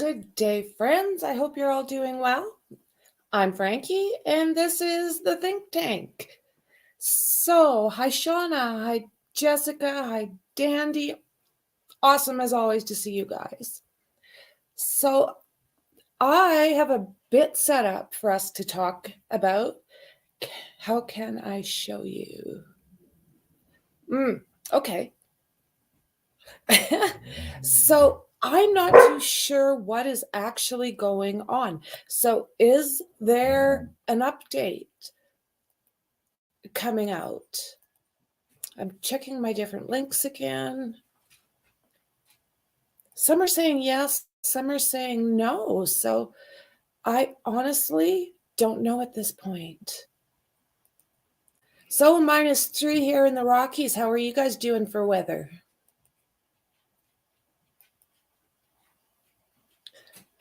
Good day, friends. I hope you're all doing well. I'm Frankie, and this is the Think Tank. So, hi, Shauna. Hi, Jessica. Hi, Dandy. Awesome, as always, to see you guys. So, I have a bit set up for us to talk about. How can I show you? Okay. So, I'm not too sure what is actually going on. So, is there an update coming out? I'm checking my different links again. Some are saying yes, some are saying no. So, I honestly don't know at this point. So, -3 here in the Rockies. How are you guys doing for weather?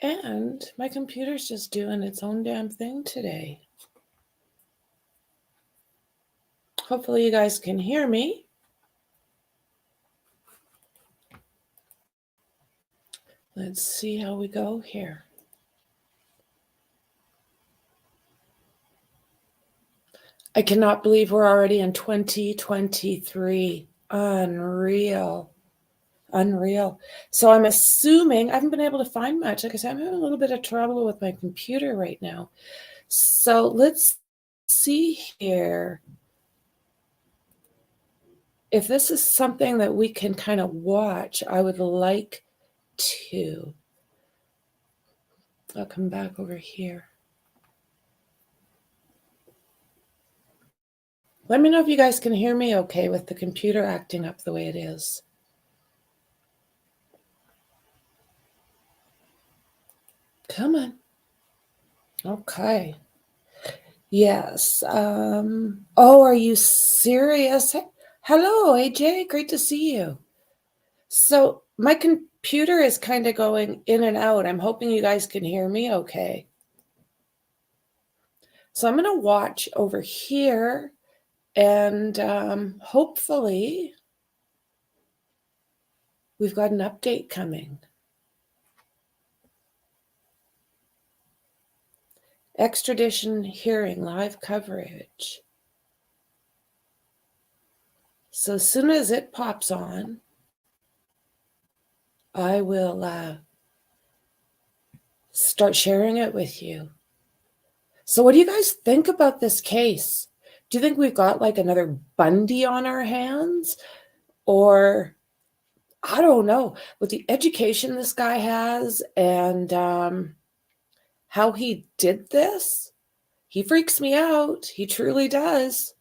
And my computer's just doing its own damn thing today. Hopefully you guys can hear me. Let's see how we go here. I cannot believe we're already in 2023. Unreal. So I'm assuming, I haven't been able to find much. Like I said, I'm having a little bit of trouble with my computer right now. So let's see here. If this is something that we can kind of watch, I would like to. I'll come back over here. Let me know if you guys can hear me okay with the computer acting up the way it is. Come on. Okay. Yes. Oh, are you serious? Hello, AJ. Great to see you. So my computer is kind of going in and out. I'm hoping you guys can hear me okay. So I'm going to watch over here and hopefully we've got an update coming. Extradition hearing, live coverage. So as soon as it pops on, I will start sharing it with you. So what do you guys think about this case? Do you think we've got like another Bundy on our hands? Or I don't know, with the education this guy has and how he did this, he freaks me out. He truly does.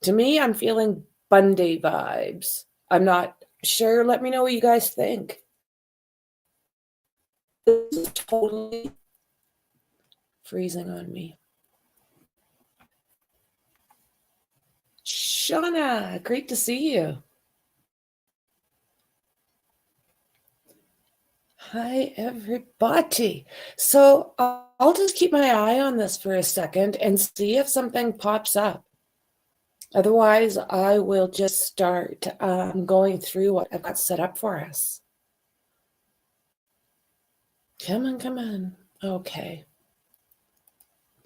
To me, I'm feeling Bundy vibes. I'm not sure. Let me know what you guys think. This is totally freezing on me. Shauna, great to see you. Hi, everybody. So I'll just keep my eye on this for a second and see if something pops up. Otherwise, I will just start going through what I've got set up for us. Come on. Okay.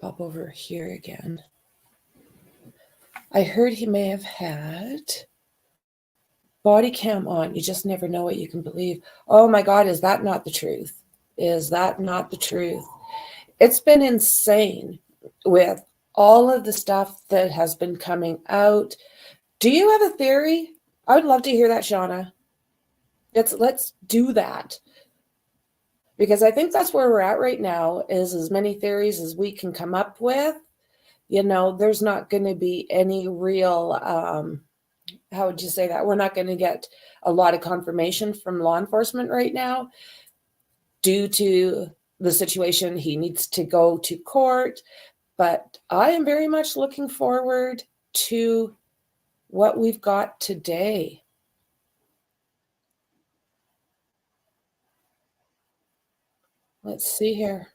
Pop over here again. I heard he may have had body cam on. You just never know what you can believe. Oh my God, is that not the truth? Is that not the truth? It's been insane with all of the stuff that has been coming out. Do you have a theory? I would love to hear that, Shauna. Let's do that. Because I think that's where we're at right now, is as many theories as we can come up with. You know, there's not going to be any real, how would you say that? We're not going to get a lot of confirmation from law enforcement right now due to the situation. He needs to go to court. But I am very much looking forward to what we've got today. Let's see here.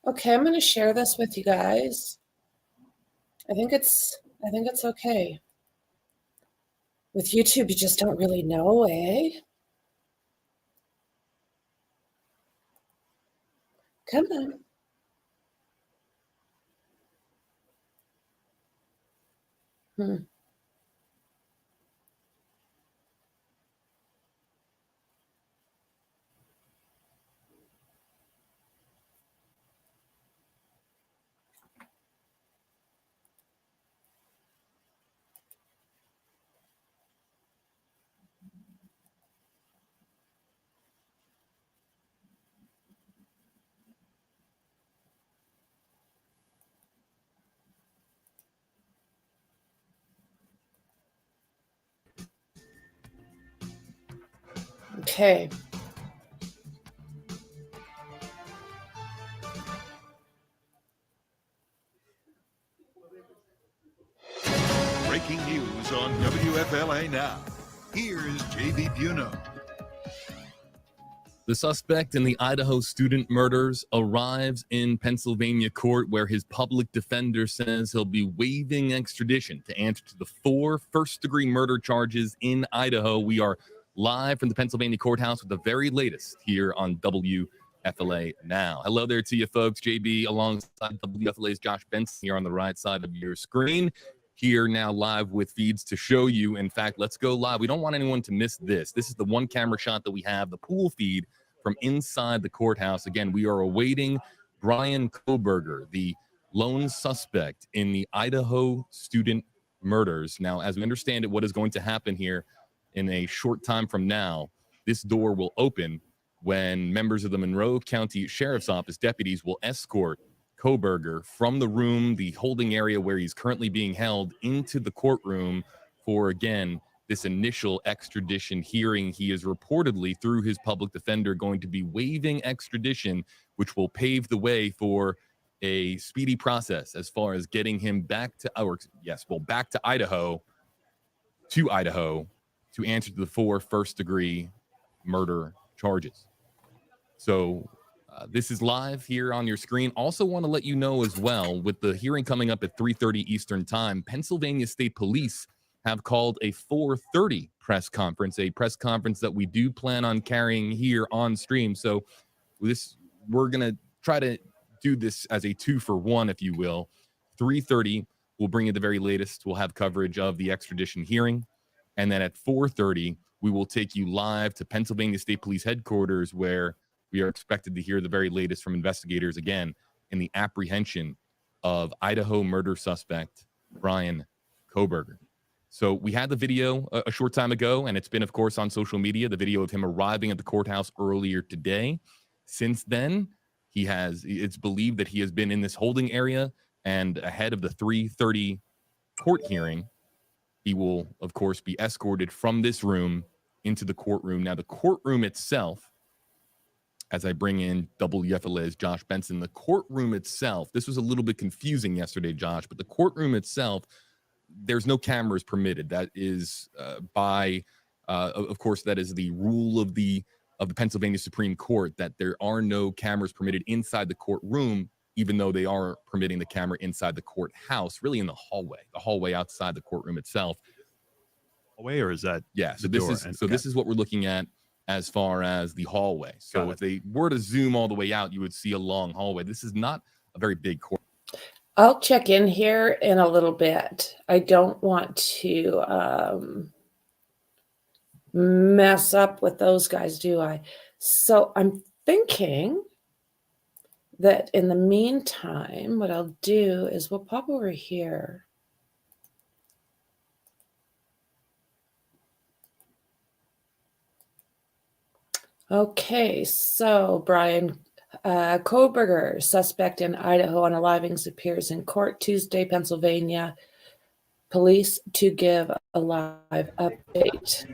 Okay, I'm going to share this with you guys. I think it's I think it's okay. With YouTube, you just don't really know, eh? Come on. Hmm. Okay. Breaking news on WFLA Now. Here's JB Buno. The suspect in the Idaho student murders arrives in Pennsylvania court, where his public defender says he'll be waiving extradition to answer to the 4 first-degree murder charges in Idaho. We are live from the Pennsylvania courthouse with the very latest here on WFLA Now. Hello there to you folks. JB alongside WFLA's Josh Benson here on the right side of your screen. Here now live with feeds to show you. In fact, let's go live. We don't want anyone to miss this. This is the one camera shot that we have, the pool feed from inside the courthouse. Again, we are awaiting Bryan Kolberger, the lone suspect in the Idaho student murders. Now, as we understand it, what is going to happen here in a short time from now, this door will open when members of the Monroe County Sheriff's Office deputies will escort Kohlberger from the room, the holding area where he's currently being held, into the courtroom for, again, this initial extradition hearing. He is reportedly, through his public defender, going to be waiving extradition, which will pave the way for a speedy process as far as getting him back to Idaho, to answer to the 4 first-degree murder charges. So this is live here on your screen. Also want to let you know as well, with the hearing coming up at 3:30 Eastern Time, Pennsylvania State Police have called a 4:30 press conference, a press conference that we do plan on carrying here on stream. So we're going to try to do this as a 2-for-1, if you will. 3:30, we'll bring you the very latest. We'll have coverage of the extradition hearing. And then at 4:30, we will take you live to Pennsylvania State Police headquarters, where we are expected to hear the very latest from investigators, again, in the apprehension of Idaho murder suspect Bryan Kolberger. So we had the video a short time ago, and it's been, of course, on social media, the video of him arriving at the courthouse earlier today. Since then, it's believed that he has been in this holding area, and ahead of the 3:30 court hearing, he will, of course, be escorted from this room into the courtroom. Now, the courtroom itself, as I bring in WFLA's Josh Benson, the courtroom itself, this was a little bit confusing yesterday, Josh, but the courtroom itself, there's no cameras permitted. That is of course, that is the rule of the Pennsylvania Supreme Court, that there are no cameras permitted inside the courtroom, even though they are permitting the camera inside the courthouse, really in the hallway outside the courtroom itself. Hallway, or is that? Yeah. So this is what we're looking at as far as the hallway. So if they were to zoom all the way out, you would see a long hallway. This is not a very big court. I'll check in here in a little bit. I don't want to mess up with those guys, do I? So I'm thinking that in the meantime, what I'll do is we'll pop over here. Okay, so Bryan Kolberger, suspect in Idaho, on arrivings, appears in court Tuesday, Pennsylvania police to give a live update.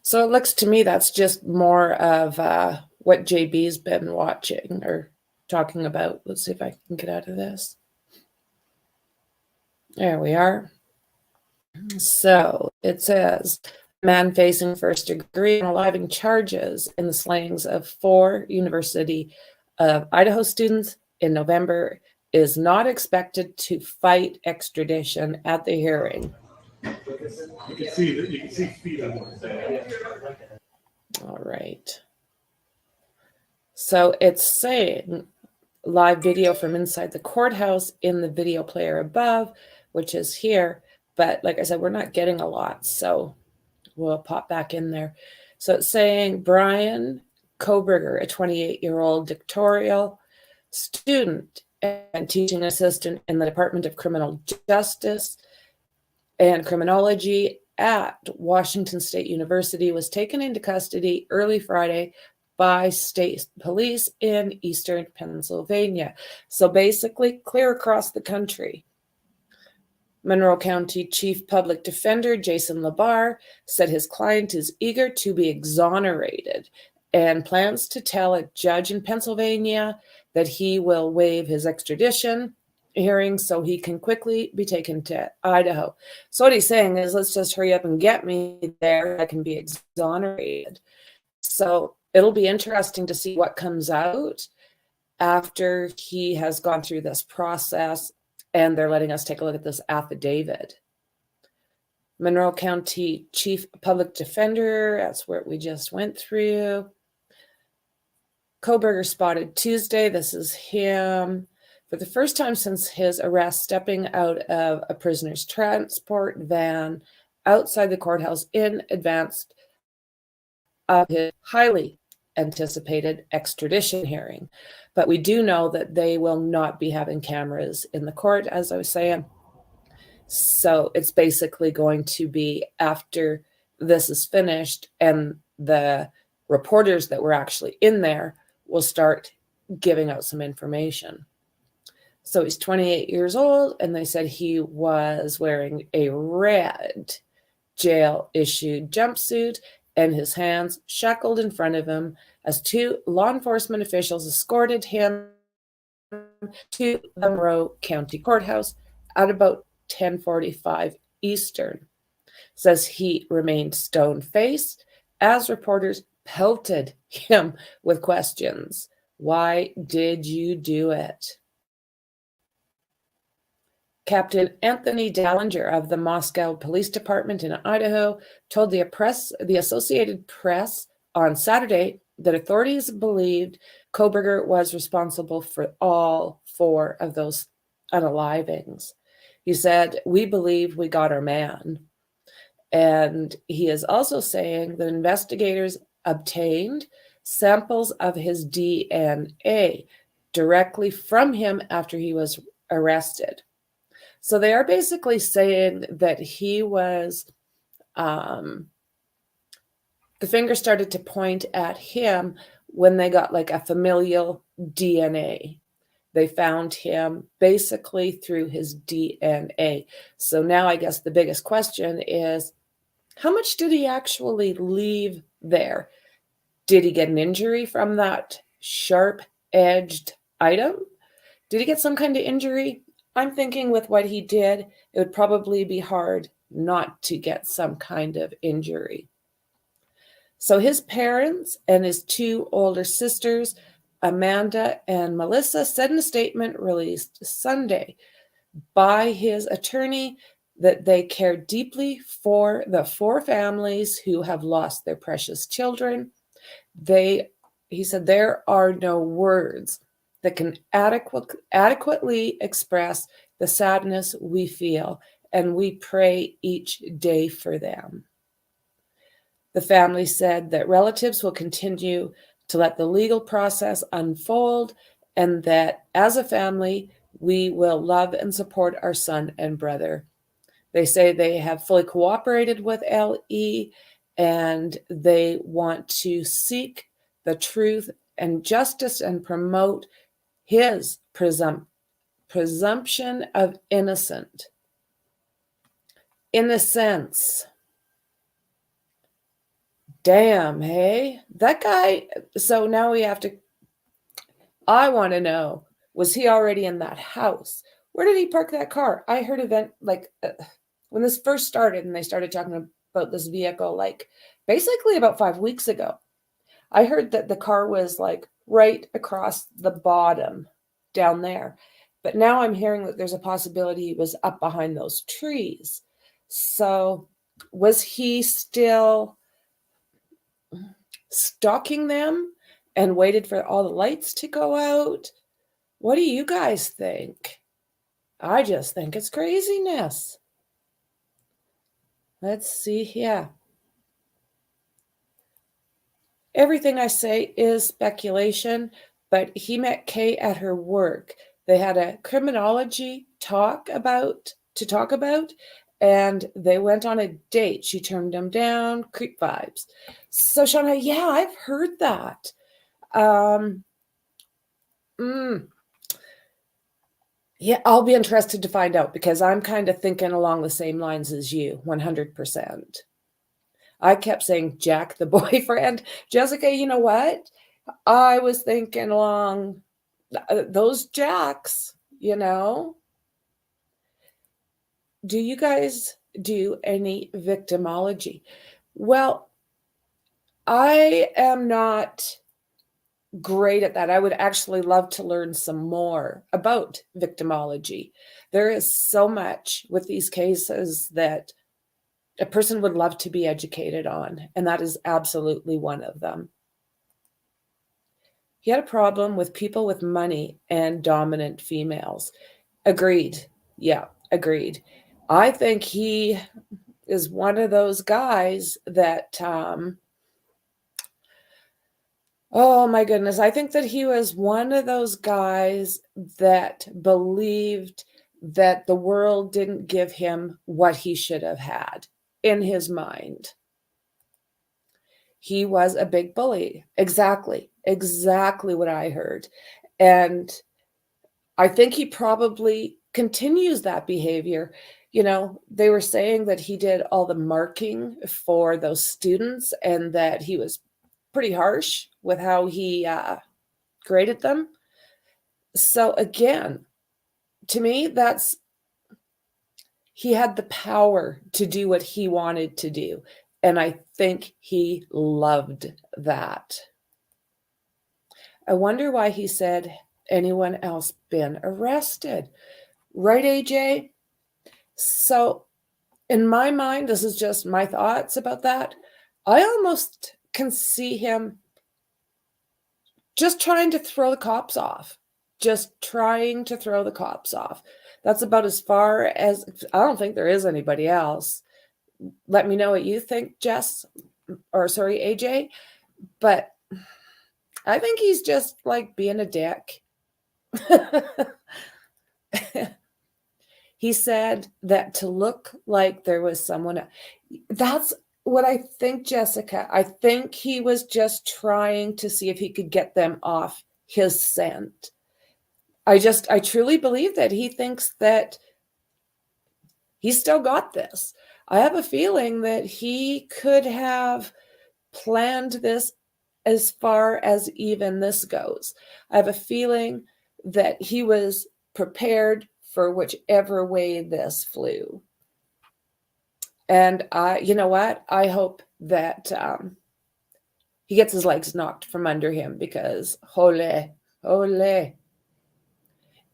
So it looks to me that's just more of what JB's been watching or talking about. Let's see if I can get out of this. There we are. So it says, man facing first degree and alive charges in the slayings of 4 University of Idaho students in November is not expected to fight extradition at the hearing. You can see that. You can see speed on it. All right. So it's saying live video from inside the courthouse in the video player above, which is here. But like I said, we're not getting a lot, so we'll pop back in there. So it's saying Bryan Kolbergers, a 28-year-old dictatorial student and teaching assistant in the Department of Criminal Justice and Criminology at Washington State University, was taken into custody early Friday by state police in eastern Pennsylvania. So basically clear across the country. Monroe County Chief Public Defender Jason Labar said his client is eager to be exonerated and plans to tell a judge in Pennsylvania that he will waive his extradition hearing so he can quickly be taken to Idaho. So what he's saying is, let's just hurry up and get me there. I can be exonerated. So it'll be interesting to see what comes out after he has gone through this process. And they're letting us take a look at this affidavit. Monroe County Chief Public Defender, that's where we just went through. Kohlberger spotted Tuesday, this is him, for the first time since his arrest, stepping out of a prisoner's transport van outside the courthouse in advance of his highly anticipated extradition hearing. But we do know that they will not be having cameras in the court, as I was saying. So it's basically going to be after this is finished and the reporters that were actually in there will start giving out some information. So he's 28 years old, and they said he was wearing a red jail-issued jumpsuit and his hands shackled in front of him as 2 law enforcement officials escorted him to the Monroe County Courthouse at about 10:45 Eastern. Says he remained stone-faced as reporters pelted him with questions. Why did you do it? Captain Anthony Dallinger of the Moscow Police Department in Idaho told the Associated Press on Saturday that authorities believed Kohlberger was responsible for all 4 of those unalivings. He said, "We believe we got our man." And he is also saying that investigators obtained samples of his DNA directly from him after he was arrested. So they are basically saying that he was, the finger started to point at him when they got like a familial DNA. They found him basically through his DNA. So now I guess the biggest question is, how much did he actually leave there? Did he get an injury from that sharp-edged item? Did he get some kind of injury? I'm thinking with what he did, it would probably be hard not to get some kind of injury. So his parents and his 2 older sisters, Amanda and Melissa, said in a statement released Sunday by his attorney that they care deeply for the 4 families who have lost their precious children. He said, there are no words that can adequately express the sadness we feel, and we pray each day for them. The family said that relatives will continue to let the legal process unfold, and that as a family, we will love and support our son and brother. They say they have fully cooperated with LE, and they want to seek the truth and justice and promote his presumption of innocence. Damn, hey? That guy, so now we have to, I want to know, was he already in that house? Where did he park that car? I heard when this first started and they started talking about this vehicle, like basically about 5 weeks ago, I heard that the car was like right across the bottom down there. But now I'm hearing that there's a possibility he was up behind those trees. So was he still stalking them and waited for all the lights to go out? What do you guys think? I just think it's craziness. Let's see here. Everything I say is speculation, but he met Kay at her work. They had a criminology talk about, and they went on a date. She turned him down, creep vibes. So Shauna, yeah, I've heard that. Yeah, I'll be interested to find out because I'm kind of thinking along the same lines as you, 100%. I kept saying Jack the boyfriend. Jessica, you know what? I was thinking along those Jacks, you know. Do you guys do any victimology? Well, I am not great at that. I would actually love to learn some more about victimology. There is so much with these cases that a person would love to be educated on, and that is absolutely one of them. He had a problem with people with money and dominant females. Agreed. Yeah, agreed. I think he is one of those guys that, oh my goodness, I think that he was one of those guys that believed that the world didn't give him what he should have had in his mind. He was a big bully. Exactly what I heard. And I think he probably continues that behavior. You know, they were saying that he did all the marking for those students and that he was pretty harsh with how he graded them. So again, to me, he had the power to do what he wanted to do. And I think he loved that. I wonder why he said, anyone else been arrested? Right, AJ? So in my mind, this is just my thoughts about that. I almost can see him just trying to throw the cops off. Just trying to throw the cops off. That's about as far as, I don't think there is anybody else. Let me know what you think, Jess, or sorry, AJ. But I think he's just like being a dick. He said that to look like there was someone. That's what I think, Jessica. I think he was just trying to see if he could get them off his scent. I truly believe that he thinks that he's still got this. I have a feeling that he could have planned this as far as even this goes. I have a feeling that he was prepared for whichever way this flew. And you know what? I hope that he gets his legs knocked from under him because ole.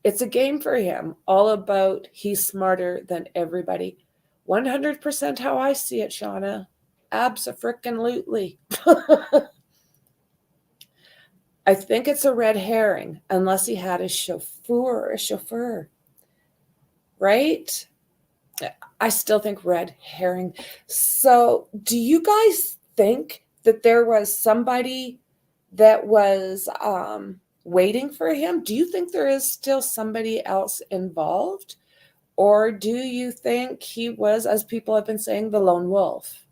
It's a game for him, all about he's smarter than everybody. 100% how I see it, Shauna. Abso-frickin-lutely. I think it's a red herring, unless he had a chauffeur. Right? I still think red herring. So do you guys think that there was somebody that was waiting for him? Do you think there is still somebody else involved? Or do you think he was, as people have been saying, the lone wolf?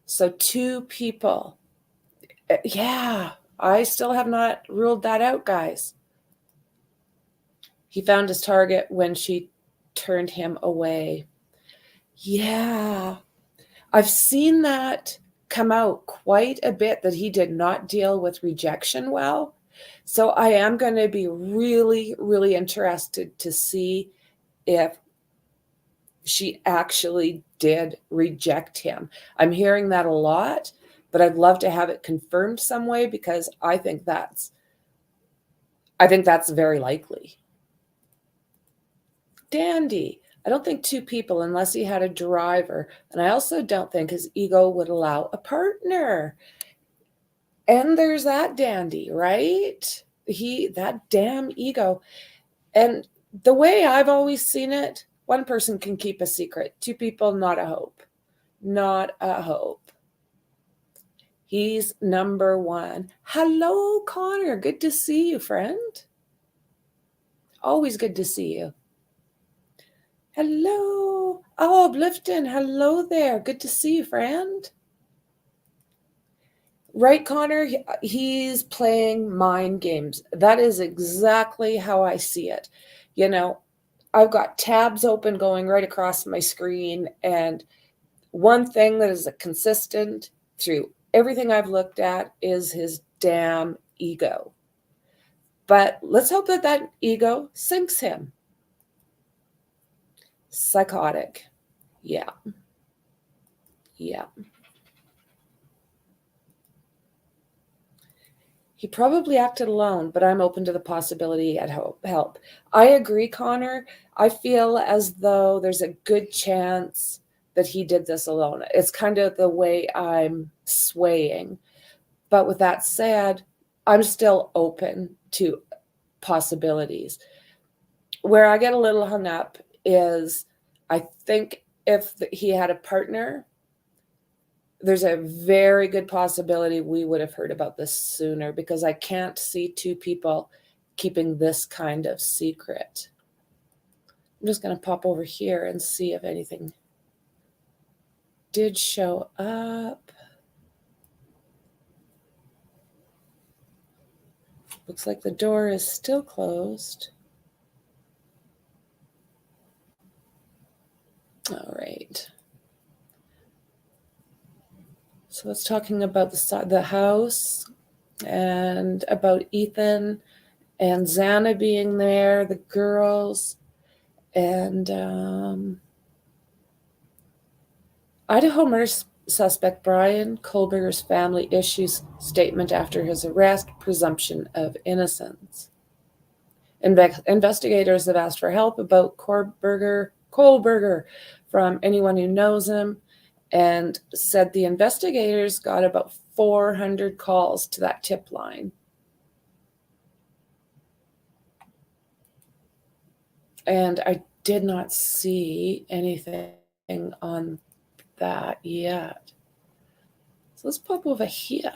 So 2 people. Yeah, I still have not ruled that out, guys. He found his target when she turned him away. Yeah. I've seen that come out quite a bit, that he did not deal with rejection well. So I am going to be really, really interested to see if she actually did reject him. I'm hearing that a lot, but I'd love to have it confirmed some way, because I think that's very likely. Dandy. I don't think two people, unless he had a driver. And I also don't think his ego would allow a partner. And there's that dandy, right? That damn ego. And the way I've always seen it, one person can keep a secret. Two people, not a hope. Not a hope. He's number one. Hello, Connor. Good to see you, friend. Always good to see you. Hello. Oh, Blifton. Hello there. Good to see you, friend. Right, Connor? He's playing mind games. That is exactly how I see it. You know, I've got tabs open going right across my screen. And one thing that is a consistent through everything I've looked at is his damn ego. But let's hope that that ego sinks him. Psychotic. Yeah. Yeah. He probably acted alone, but I'm open to the possibility at help. I agree, Connor. I feel as though there's a good chance that he did this alone. It's kind of the way I'm swaying. But with that said, I'm still open to possibilities. Where I get a little hung up is, I think if he had a partner, there's a very good possibility we would have heard about this sooner, because I can't see two people keeping this kind of secret. I'm just going to pop over here and see if anything did show up. Looks like the door is still closed. All right. So it's talking about the house, and about Ethan and Xana being there, the girls, and Idaho murder suspect Bryan Kolbergers' family issues statement after his arrest, presumption of innocence. Investigators have asked for help about Kohlberger from anyone who knows him, and said the investigators got about 400 calls to that tip line. And I did not see anything on that yet. So let's pop over here.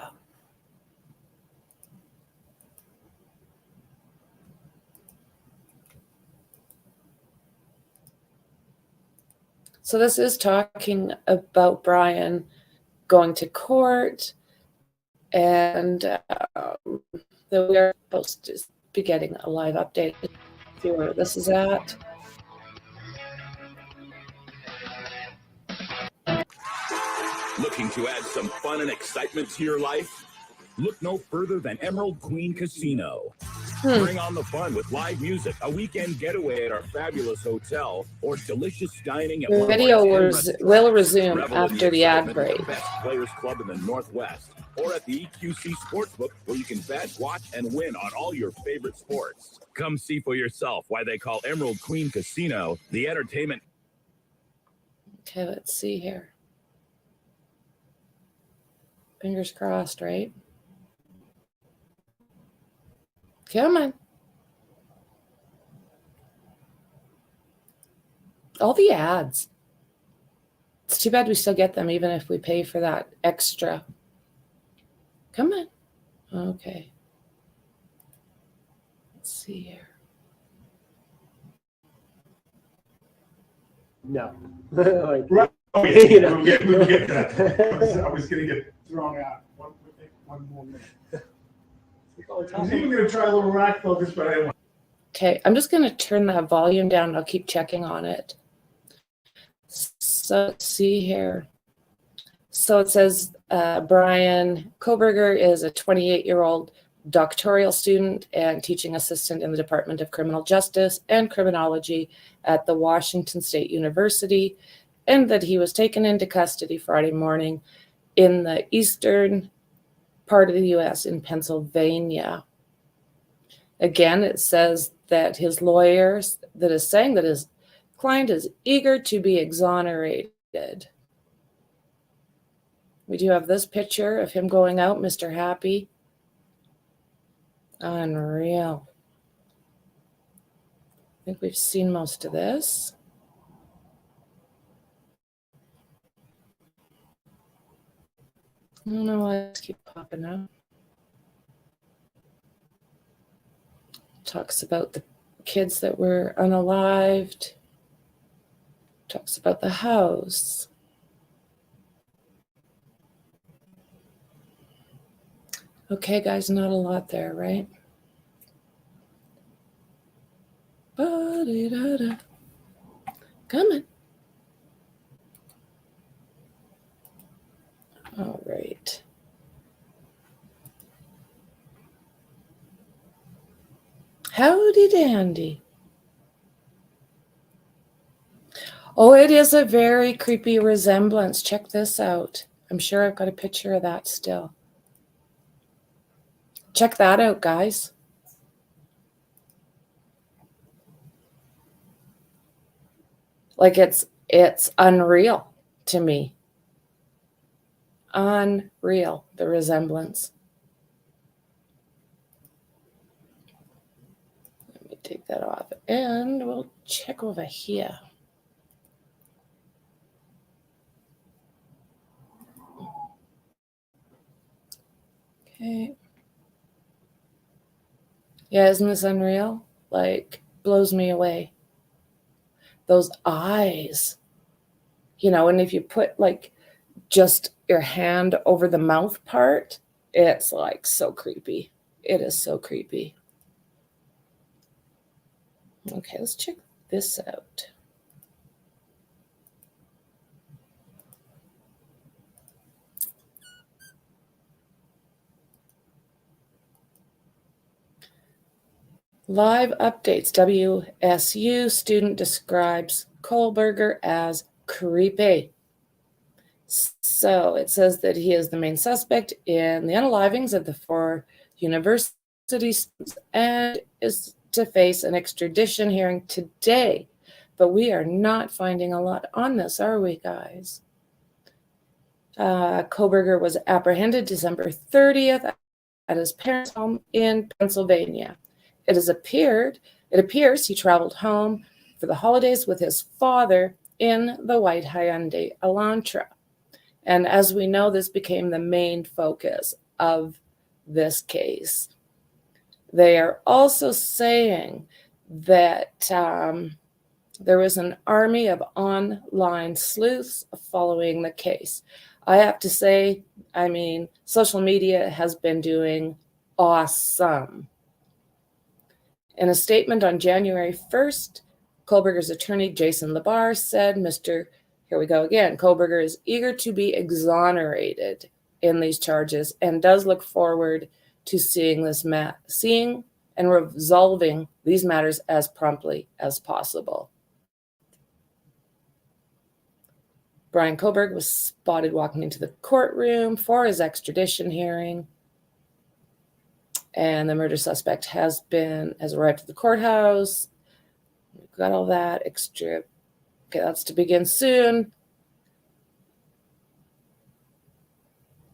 So this is talking about Brian going to court, and that we are supposed to be getting a live update. See where this is at. Looking to add some fun and excitement to your life? Look no further than Emerald Queen Casino. Bring on the fun with live music, a weekend getaway at our fabulous hotel, or delicious dining at The video will resume after the ad break. The best players club in the Northwest, or at the EQC Sportsbook, where you can bet, watch, and win on all your favorite sports. Come see for yourself why they call Emerald Queen Casino the entertainment. Okay, let's see here. Fingers crossed, right? Come on. All the ads. It's too bad we still get them, even if we pay for that extra. Come on. Okay. Let's see here. No. Right. Okay, You know. we'll get that. I was going to get thrown out. One more minute. I was even going to try a little rack focus, but I didn't want. Okay, I'm just going to turn that volume down. I'll keep checking on it. So let's see here. So it says Bryan Kolbergers is a 28-year-old doctoral student and teaching assistant in the Department of Criminal Justice and Criminology at the Washington State University, and that he was taken into custody Friday morning in the eastern part of the U.S. in Pennsylvania. Again, it says that his lawyer that is saying that his client is eager to be exonerated. We do have this picture of him going out, Mr. Happy. Unreal. I think we've seen most of this. I don't know why this keeps popping up. Talks about the kids that were unalived. Talks about the house. Okay, guys, not a lot there, right? Ba-de-da-da. Coming. All right. Howdy dandy. Oh, it is a very creepy resemblance. Check this out. I'm sure I've got a picture of that still. Check that out, guys. Like it's unreal to me. Unreal, the resemblance. Let me take that off and we'll check over here. Okay. Yeah, isn't this unreal? Like, blows me away. Those eyes, you know, and if you put like just your hand over the mouth part, it's like so creepy. It is so creepy. Okay, let's check this out. Live updates. WSU student describes Kohlberger as creepy. So it says that he is the main suspect in the unalivings of the 4 university students and is to face an extradition hearing today. But we are not finding a lot on this, are we, guys? Kohlberger was apprehended December 30th at his parents' home in Pennsylvania. It appears he traveled home for the holidays with his father in the white Hyundai Elantra. And as we know, this became the main focus of this case. They are also saying that there was an army of online sleuths following the case. I have to say, I mean, social media has been doing awesome. In a statement on January 1st, Kohlberger's attorney, Jason Labar, said, here we go again, Kohlberger is eager to be exonerated in these charges and does look forward to seeing and resolving these matters as promptly as possible. Brian Kolbergers was spotted walking into the courtroom for his extradition hearing. And the murder suspect has arrived at the courthouse. We've got all that extra. Okay, that's to begin soon.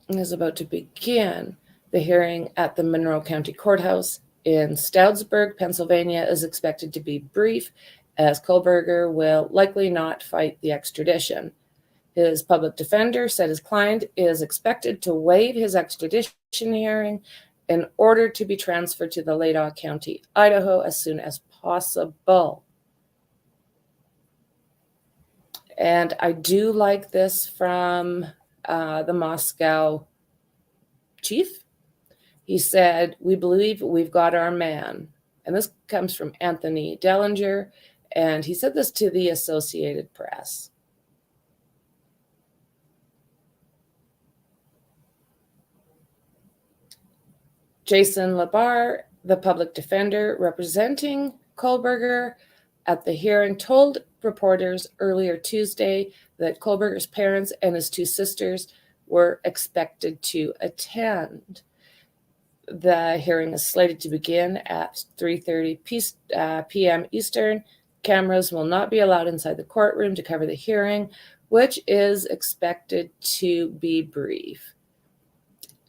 And is about to begin. The hearing at the Monroe County Courthouse in Stroudsburg, Pennsylvania is expected to be brief, as Kohlberger will likely not fight the extradition. His public defender said his client is expected to waive his extradition hearing in order to be transferred to the Ladog County, Idaho, as soon as possible. And I do like this from the Moscow chief. He said, "We believe we've got our man." And this comes from Anthony Dellinger. And he said this to the Associated Press. Jason Labar, the public defender representing Kohlberger at the hearing, told reporters earlier Tuesday that Kohlberger's parents and his two sisters were expected to attend. The hearing is slated to begin at 3:30 p.m. Eastern. Cameras will not be allowed inside the courtroom to cover the hearing, which is expected to be brief.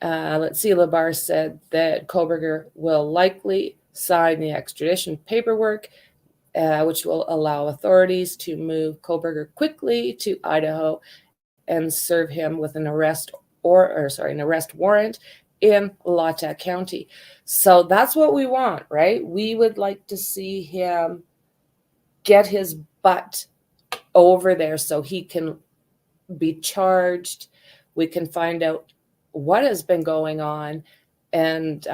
Let's see, Labar said that Kohlberger will likely sign the extradition paperwork, which will allow authorities to move Kohlberger quickly to Idaho and serve him with an arrest warrant in Lata County. So that's what we want, right? We would like to see him get his butt over there so he can be charged. We can find out what has been going on, and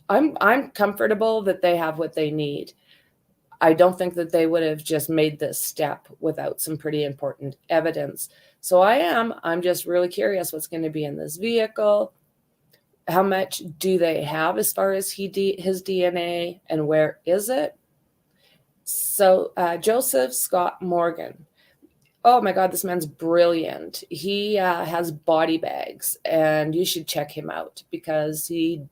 I'm comfortable that they have what they need. I don't think that they would have just made this step without some pretty important evidence. So I'm just really curious what's going to be in this vehicle. How much do they have as far as his DNA, and where is it? So Joseph Scott Morgan. Oh my God, this man's brilliant. He has body bags, and you should check him out because he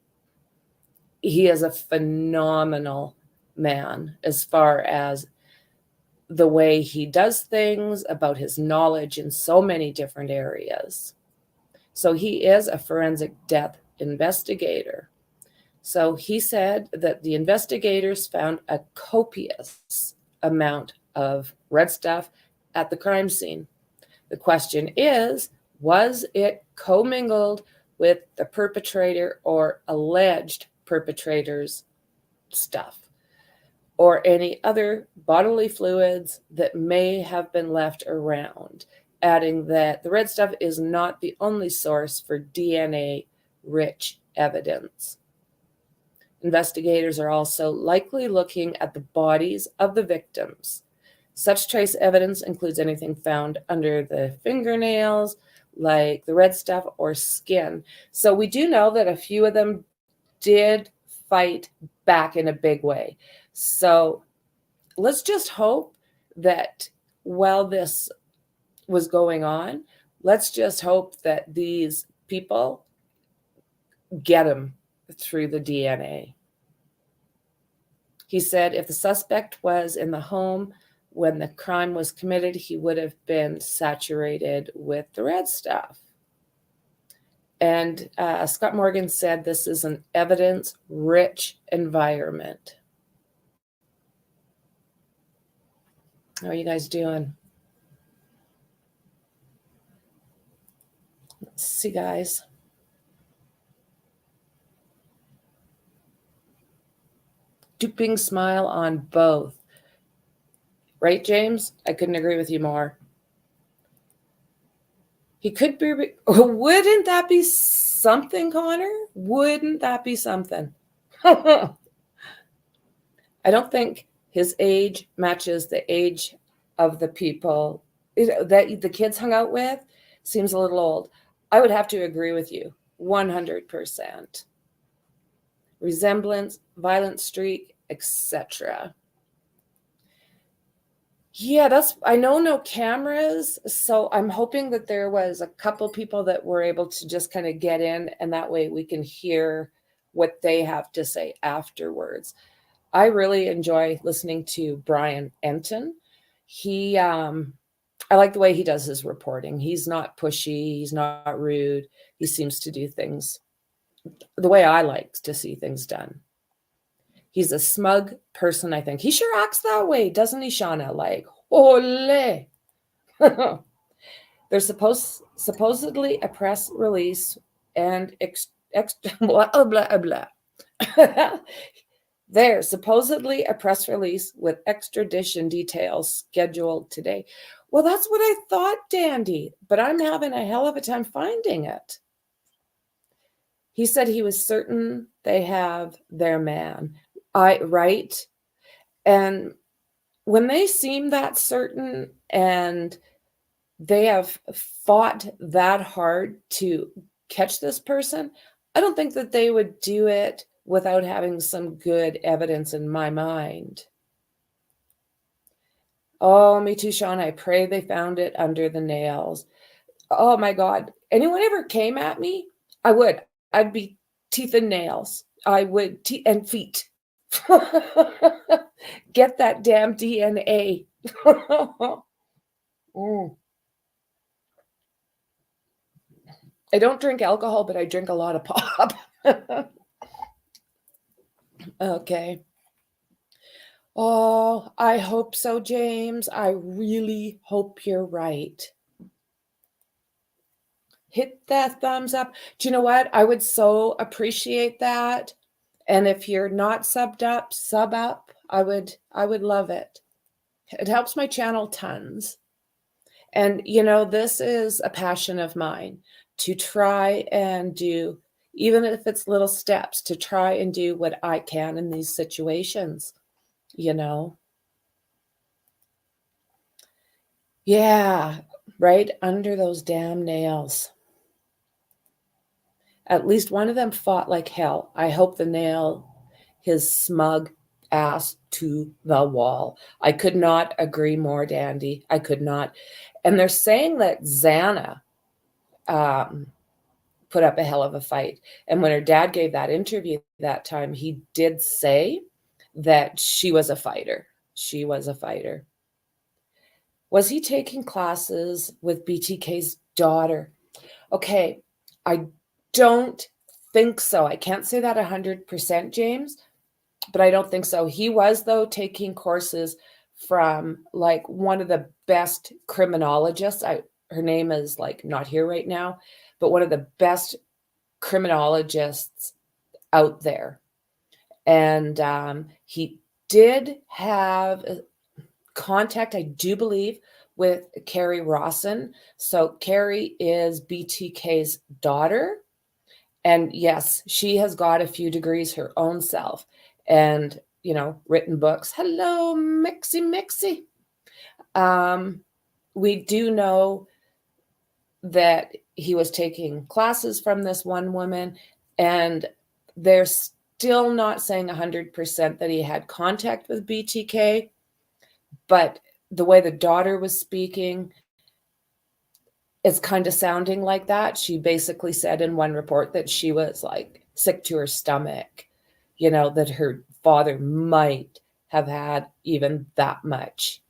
is a phenomenal man as far as the way he does things, about his knowledge in so many different areas. So he is a forensic death investigator. So he said that the investigators found a copious amount of red stuff at the crime scene. The question is, was it commingled with the perpetrator or alleged perpetrator's stuff, or any other bodily fluids that may have been left around? Adding that the red stuff is not the only source for DNA-rich evidence. Investigators are also likely looking at the bodies of the victims. Such trace evidence includes anything found under the fingernails, like the red stuff, or skin. So we do know that a few of them did fight back in a big way. So let's just hope that while this was going on, let's just hope that these people get him through the DNA. He said if the suspect was in the home when the crime was committed, he would have been saturated with the red stuff. And Scott Morgan said this is an evidence-rich environment. How are you guys doing? Let's see, guys. Duping smile on both. Right, James? I couldn't agree with you more. He could be... Wouldn't that be something, Connor? Wouldn't that be something? I don't think his age matches the age of the people that the kids hung out with. Seems a little old. I would have to agree with you 100%. Resemblance, violent streak, etc. Yeah, I know no cameras, so I'm hoping that there was a couple people that were able to just kind of get in, and that way we can hear what they have to say afterwards. I really enjoy listening to Brian Enton. I like the way he does his reporting. He's not pushy, he's not rude. He seems to do things the way I like to see things done. He's a smug person, I think. He sure acts that way, doesn't he, Shauna? Like, ole. There's supposedly a press release and blah, blah, blah. There's supposedly a press release with extradition details scheduled today. Well, that's what I thought, Dandy, but I'm having a hell of a time finding it. He said he was certain they have their man. Right? And when they seem that certain and they have fought that hard to catch this person, I don't think that they would do it without having some good evidence in my mind. Oh, me too, Sean. I pray they found it under the nails. Oh my God. Anyone ever came at me? I'd be teeth and nails. I would, and feet. Get that damn DNA. Mm. I don't drink alcohol, but I drink a lot of pop. Okay. Oh, I hope so, James. I really hope you're right. Hit that thumbs up. Do you know what? I would so appreciate that. And if you're not subbed up, sub up. I would love it. It helps my channel tons. And, you know, this is a passion of mine, to try and do, even if it's little steps, to try and do what I can in these situations, you know. Yeah, right under those damn nails. At least one of them fought like hell. I hope the nail his smug ass to the wall. I could not agree more, Dandy. I could not. And they're saying that Xana put up a hell of a fight. And when her dad gave that interview that time, he did say that she was a fighter. She was a fighter. Was he taking classes with BTK's daughter? Okay, I don't think so. I can't say that 100%, James, but I don't think so. He was, though, taking courses from like one of the best criminologists. Her name is like not here right now, but one of the best criminologists out there. And he did have contact, I do believe, with Carrie Rawson. So Carrie is BTK's daughter. And yes, she has got a few degrees her own self and, you know, written books. Hello, Mixie. We do know that he was taking classes from this one woman, and they're still not saying 100% that he had contact with BTK, but the way the daughter was speaking, it's kind of sounding like that. She basically said in one report that she was like sick to her stomach, you know, that her father might have had even that much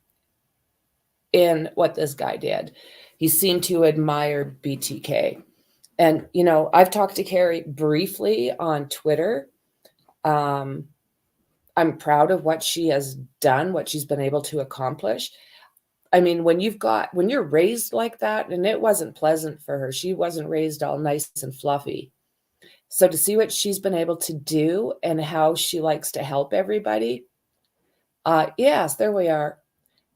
in what this guy did. He seemed to admire BTK. And, you know, I've talked to Carrie briefly on Twitter. I'm proud of what she has done, what she's been able to accomplish. I mean, when you're raised like that, and it wasn't pleasant for her, she wasn't raised all nice and fluffy. So to see what she's been able to do and how she likes to help everybody. Yes, there we are.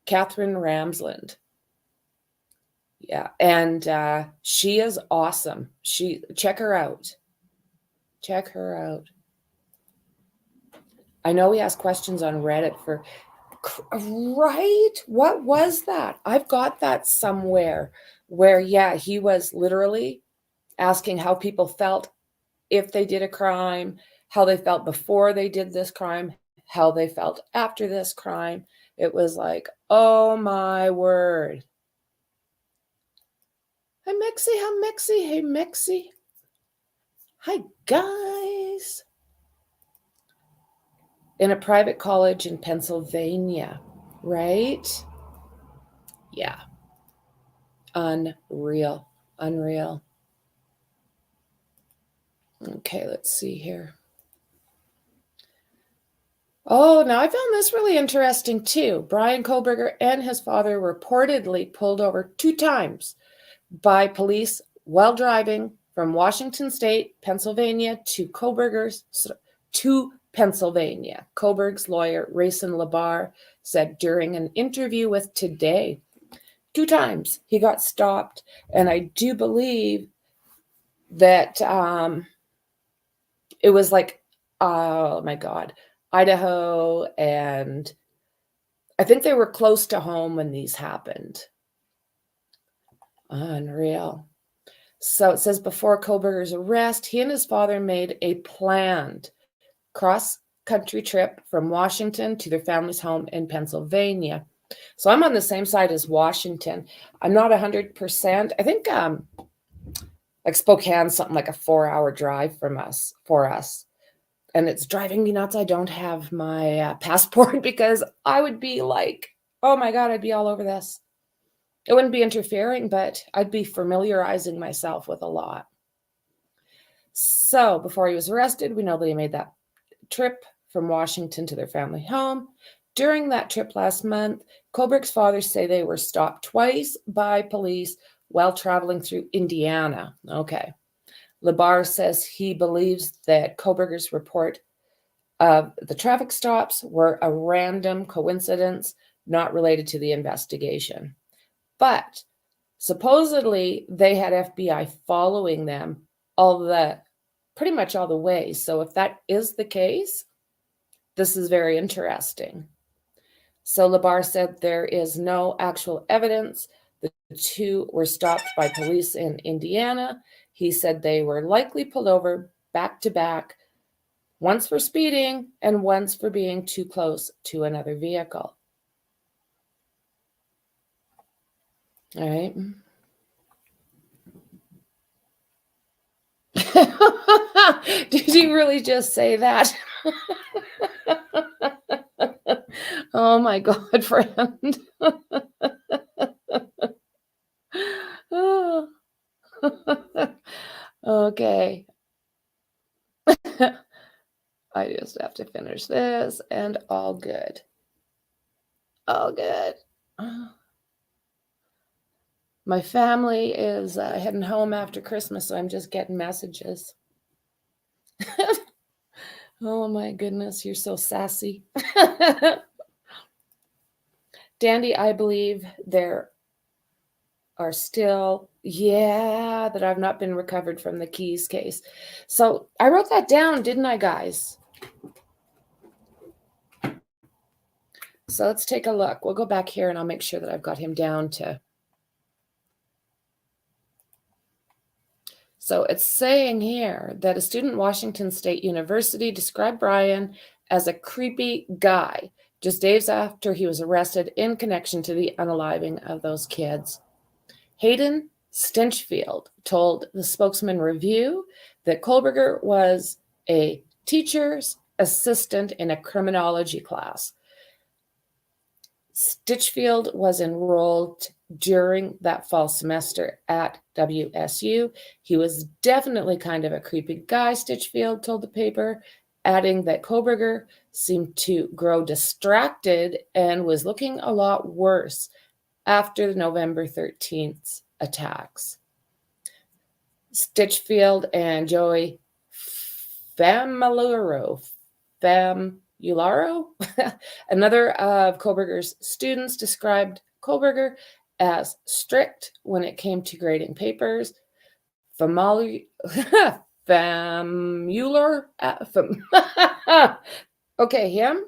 Catherine Ramsland. Yeah. And she is awesome. Check her out. Check her out. I know we asked questions on Reddit for, right? What was that? I've got that somewhere where, yeah, he was literally asking how people felt if they did a crime, how they felt before they did this crime, how they felt after this crime. It was like, oh my word. Hi, Mixie. Hi, Mixie. Hey, Mixie. Hi, guys. In a private college in Pennsylvania, right? Yeah. Unreal. Unreal. Okay, let's see here. Oh, now I found this really interesting too. Bryan Kolberger and his father reportedly pulled over 2 times by police while driving from Washington State, Pennsylvania to Kohlbergers to Pennsylvania. Kohlberg's lawyer, Rayson Labar, said during an interview with Today, 2 times he got stopped. And I do believe that it was like, oh my God, Idaho, and I think they were close to home when these happened. Unreal. So it says before Kohlberger's arrest, he and his father made a planned cross-country trip from Washington to their family's home in Pennsylvania. So I'm on the same side as Washington. I'm not 100%. I think like Spokane's something like a 4-hour drive for us. And it's driving me nuts. I don't have my passport because I would be like, oh my God, I'd be all over this. It wouldn't be interfering, but I'd be familiarizing myself with a lot. So before he was arrested, we know that he made that trip from Washington to their family home. During that trip last month, Kohlberg's father say they were stopped twice by police while traveling through Indiana. Okay. Labar says he believes that Kohlberger's report of the traffic stops were a random coincidence, not related to the investigation. But supposedly they had FBI following them pretty much all the way. So if that is the case, this is very interesting. So Labar said there is no actual evidence. The two were stopped by police in Indiana. He said they were likely pulled over back to back, once for speeding and once for being too close to another vehicle. All right. Did you really just say that? Oh my God, friend. Oh. Okay. I just have to finish this and all good. All good. My family is heading home after Christmas, so I'm just getting messages. Oh my goodness, you're so sassy. Dandy, I believe there are still, that I've not been recovered from the Keys case. So I wrote that down, didn't I, guys? So let's take a look. We'll go back here and I'll make sure that I've got him down to. So it's saying here that a student at Washington State University described Brian as a creepy guy just days after he was arrested in connection to the unaliving of those kids. Hayden Stinchfield told the Spokesman Review that Kohlberger was a teacher's assistant in a criminology class. Stinchfield was enrolled during that fall semester at WSU. He was definitely kind of a creepy guy, Stinchfield told the paper, adding that Kohlberger seemed to grow distracted and was looking a lot worse after the November 13th attacks. Stinchfield and Joey Famularo, another of Kohlberger's students, described Kohlberger as strict when it came to grading papers. Okay, him.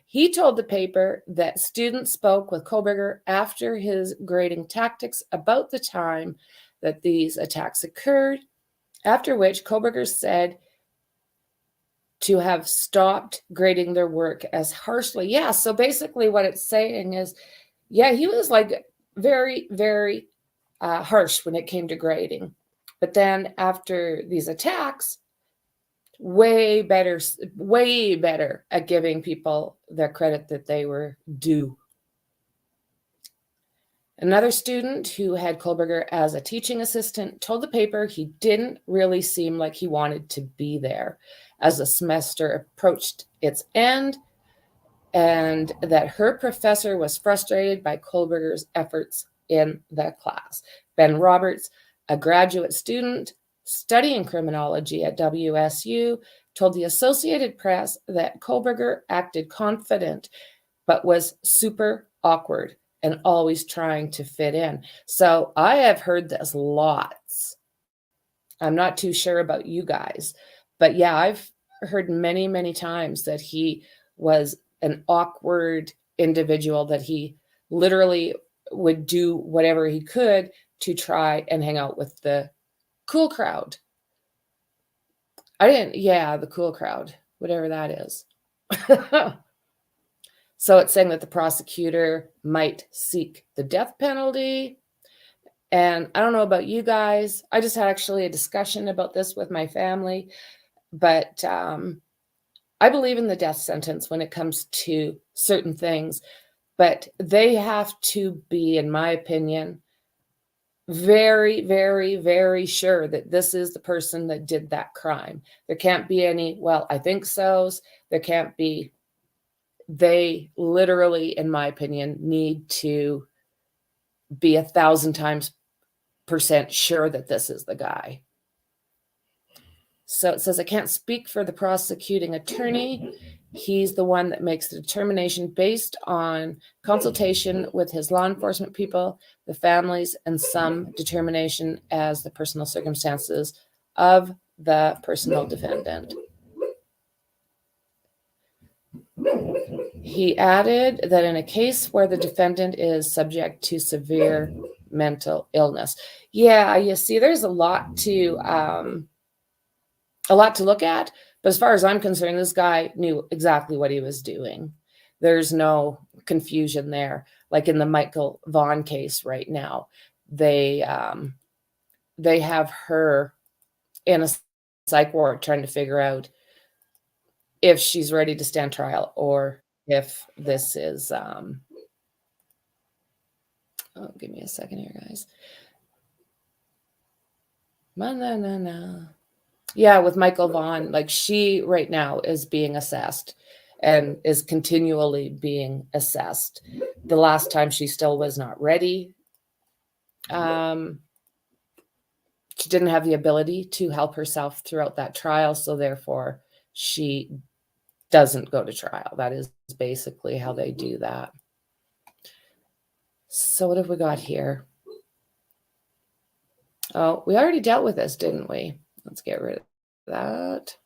He told the paper that students spoke with Kohlberger after his grading tactics about the time that these attacks occurred, after which Kohlberger said to have stopped grading their work as harshly. Yeah, so basically what it's saying is, he was like very, very harsh when it came to grading. But then after these attacks, way better at giving people the credit that they were due. Another student who had Kohlberger as a teaching assistant told the paper he didn't really seem like he wanted to be there as the semester approached its end, and that her professor was frustrated by Kohlberger's efforts in the class. Ben Roberts, a graduate student studying criminology at WSU, told the Associated Press that Kohlberger acted confident, but was super awkward and always trying to fit in. So I have heard this lots. I'm not too sure about you guys, but I've heard many, many times that he was an awkward individual, that he literally would do whatever he could to try and hang out with the Cool crowd. The cool crowd, whatever that is. So it's saying that the prosecutor might seek the death penalty. And I don't know about you guys. I just had actually a discussion about this with my family. But I believe in the death sentence when it comes to certain things. But they have to be, in my opinion, very, very, very sure that this is the person that did that crime. There can't be any, well, I think so's. There can't be. They literally, in my opinion, need to be 1,000% sure that this is the guy. So it says, I can't speak for the prosecuting attorney. He's the one that makes the determination based on consultation with his law enforcement people, the families, and some determination as the personal circumstances of the personal defendant. He added that in a case where the defendant is subject to severe mental illness. Yeah, you see, there's a lot to look at. But as far as I'm concerned, this guy knew exactly what he was doing. There's no confusion there. Like in the Michael Vaughn case right now, they have her in a psych ward trying to figure out if she's ready to stand trial or if this is give me a second here, guys. Yeah, with Michael Vaughn, like she right now is being assessed and is continually being assessed. The last time she still was not ready. She didn't have the ability to help herself throughout that trial, so therefore she doesn't go to trial. That is basically how they do that. So what have we got here? Oh, we already dealt with this, didn't we? Let's get rid of that.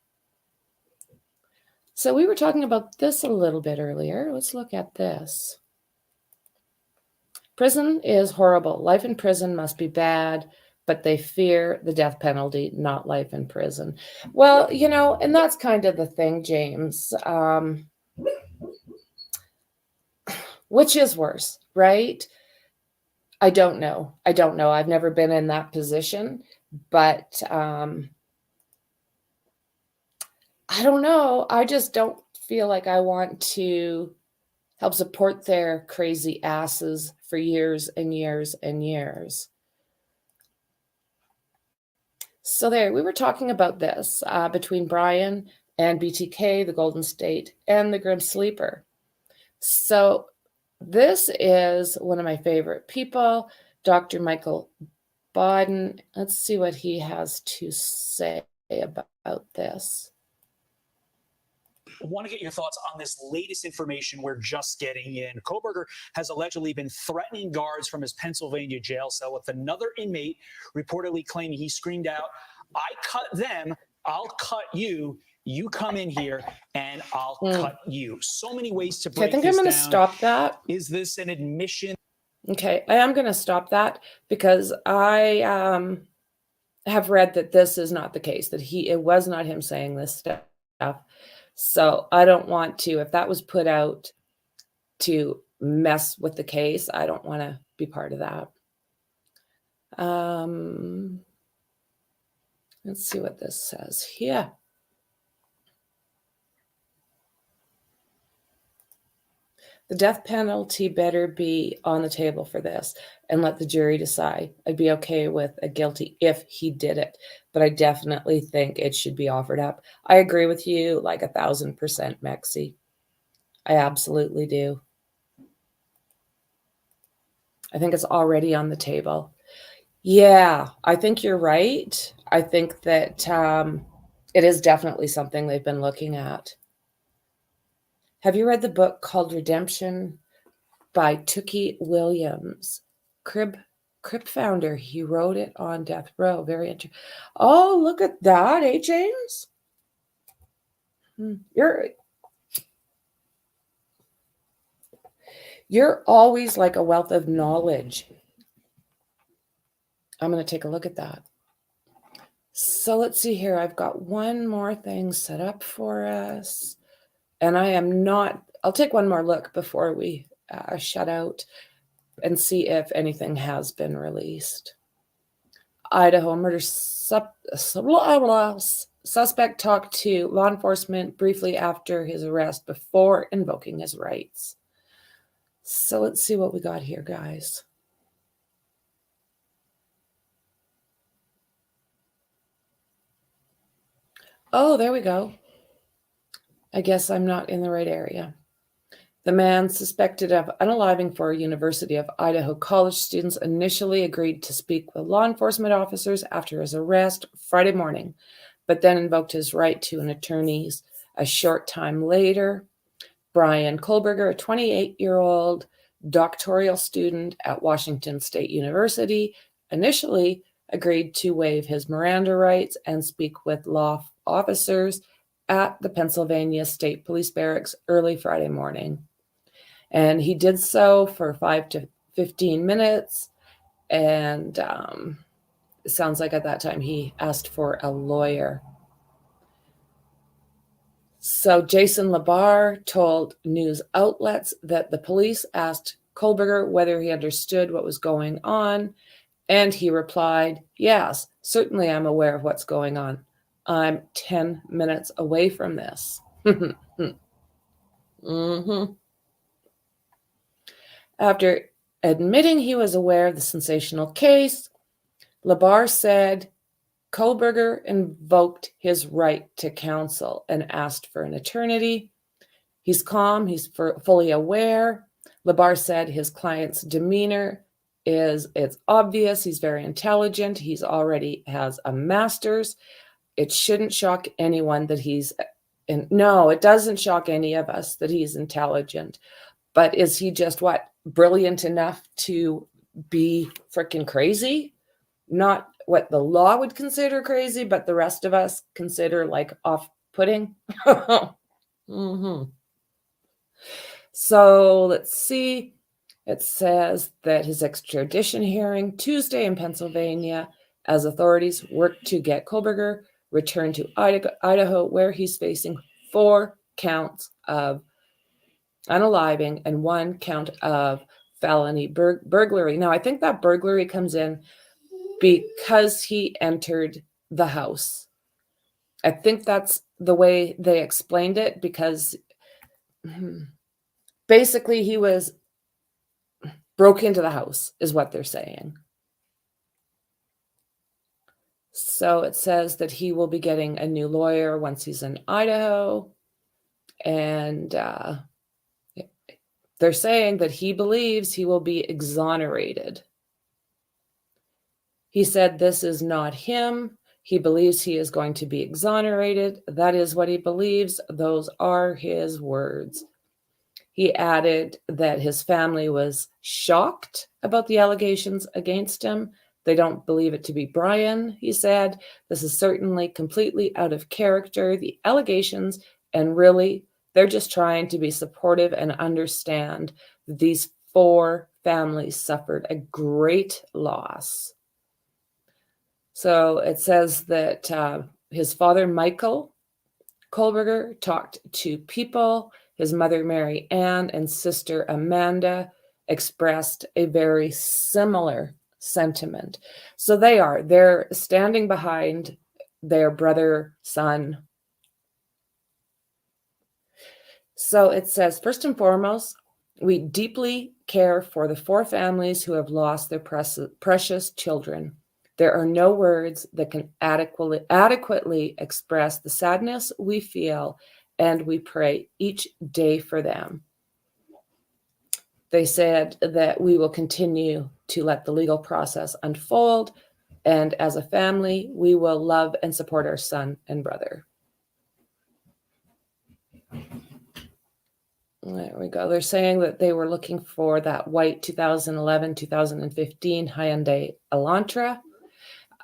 So we were talking about this a little bit earlier. Let's look at this. Prison is horrible. Life in prison must be bad, but they fear the death penalty, not life in prison. Well, you know, and that's kind of the thing, James. Which is worse, right? I don't know. I've never been in that position, but I don't know. I just don't feel like I want to help support their crazy asses for years and years and years. So there, we were talking about this between Brian and BTK, the Golden State, and the Grim Sleeper. So this is one of my favorite people, Dr. Michael Bodden. Let's see what he has to say about this. I want to get your thoughts on this latest information we're just getting in. Kohlberger has allegedly been threatening guards from his Pennsylvania jail cell, with another inmate reportedly claiming he screamed out, "I cut them, I'll cut you. You come in here and I'll cut you." So many ways to break this down. I think I'm going to stop that. Is this an admission? Okay, I am going to stop that because I have read that this is not the case, that it was not him saying this stuff. So I don't want to, if that was put out to mess with the case, I don't want to be part of that. Let's see what this says here. The death penalty better be on the table for this and let the jury decide. I'd be okay with a guilty if he did it, but I definitely think it should be offered up. I agree with you like 1,000%, Mexi. I absolutely do. I think it's already on the table. Yeah, I think you're right. I think that it is definitely something they've been looking at. Have you read the book called Redemption by Tookie Williams? Crib founder. He wrote it on death row. Very interesting. Oh, look at that, eh, James? You're always like a wealth of knowledge. I'm going to take a look at that. So let's see here. I've got one more thing set up for us. And I'll take one more look before we shut out and see if anything has been released. Idaho murder suspect talked to law enforcement briefly after his arrest before invoking his rights. So let's see what we got here, guys. Oh, there we go. I guess I'm not in the right area. The man suspected of unaliving 4 University of Idaho college students initially agreed to speak with law enforcement officers after his arrest Friday morning, but then invoked his right to an attorney a short time later. Bryan Kolberger, a 28-year-old doctoral student at Washington State University, initially agreed to waive his Miranda rights and speak with law officers at the Pennsylvania State Police Barracks early Friday morning. And he did so for 5 to 15 minutes. And it sounds like at that time he asked for a lawyer. So Jason Labar told news outlets that the police asked Kohlberger whether he understood what was going on. And he replied, "Yes, certainly I'm aware of what's going on. I'm 10 minutes away from this." After admitting he was aware of the sensational case, Labar said Kohlberger invoked his right to counsel and asked for an attorney. He's calm, he's fully aware. Labar said his client's demeanor it's obvious, he's very intelligent, he's already has a master's. It shouldn't shock anyone that no, it doesn't shock any of us that he's intelligent. But is he just brilliant enough to be freaking crazy? Not what the law would consider crazy, but the rest of us consider like off-putting. So let's see. It says that his extradition hearing Tuesday in Pennsylvania, as authorities work to get Kohlberger returned to Idaho, where he's facing 4 counts of unaliving and 1 count of felony burglary. Now, I think that burglary comes in because he entered the house. I think that's the way they explained it, because basically he broke into the house is what they're saying. So it says that he will be getting a new lawyer once he's in Idaho. And they're saying that he believes he will be exonerated. He said this is not him. He believes he is going to be exonerated. That is what he believes. Those are his words. He added that his family was shocked about the allegations against him. They don't believe it to be Brian, he said. This is certainly completely out of character, the allegations, and really, they're just trying to be supportive and understand that these 4 families suffered a great loss. So it says that his father, Michael Kohlberger, talked to people. His mother, Mary Ann, and sister, Amanda, expressed a very similar sentiment. So they're standing behind their brother, son. So it says, first and foremost, we deeply care for the 4 families who have lost their precious children. There are no words that can adequately express the sadness we feel, and we pray each day for them. They said that we will continue to let the legal process unfold, and as a family, we will love and support our son and brother. There we go. They're saying that they were looking for that white 2011, 2015 Hyundai Elantra.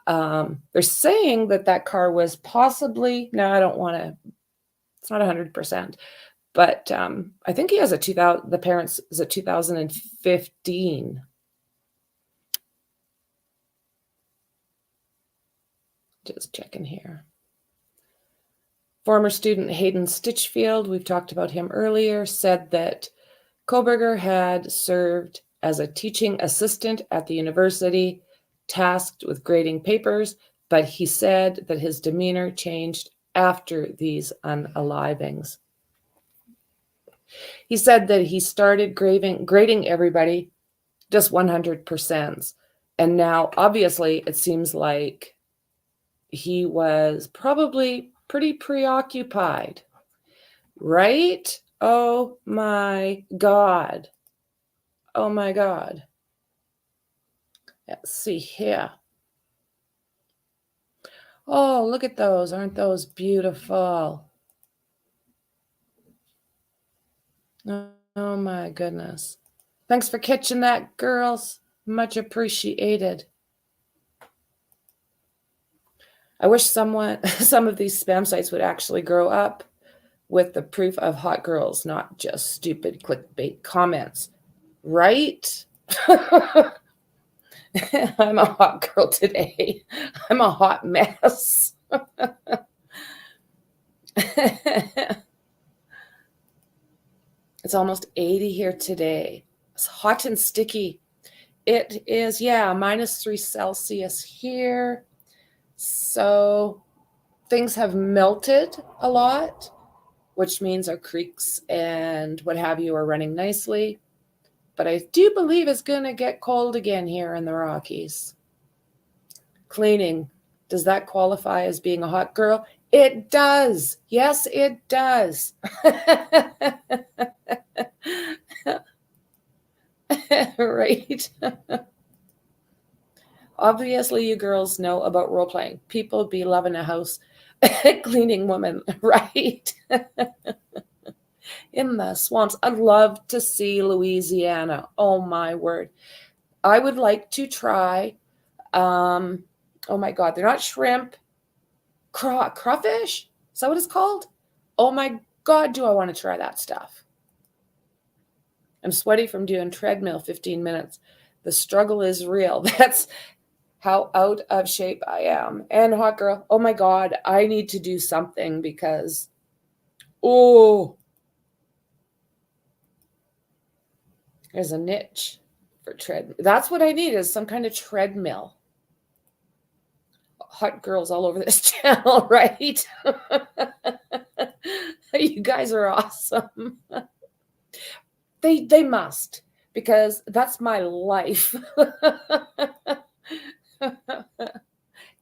They're saying that car was possibly, no, I don't want to, it's not 100%, but I think he has the parents is a 2015. Just checking here. Former student Hayden Stitchfield, we've talked about him earlier, said that Kohlberger had served as a teaching assistant at the university, tasked with grading papers, but he said that his demeanor changed after these unalivings. He said that he started grading everybody just 100%. And now, obviously, it seems like he was probably pretty preoccupied, right? Oh my God. Oh my God. Let's see here. Oh, look at those. Aren't those beautiful? Oh my goodness. Thanks for catching that, girls. Much appreciated. I wish some of these spam sites would actually grow up with the proof of hot girls, not just stupid clickbait comments. Right? I'm a hot girl today. I'm a hot mess. It's almost 80 here today. It's hot and sticky. It is, yeah, -3 Celsius here. So things have melted a lot, which means our creeks and what have you are running nicely. But I do believe it's going to get cold again here in the Rockies. Cleaning, does that qualify as being a hot girl? It does. Yes, it does. Right? Obviously, you girls know about role playing. People be loving a house cleaning woman, right? In the swamps. I'd love to see Louisiana. Oh my word. I would like to try, oh my God, they're not shrimp, crawfish? Is that what it's called? Oh my God, do I want to try that stuff. I'm sweaty from doing treadmill 15 minutes. The struggle is real. That's how out of shape I am. And hot girl, oh my God, I need to do something because, oh, there's a niche for treadmill. That's what I need, is some kind of treadmill. Hot girls all over this channel, right? You guys are awesome. They must, because that's my life.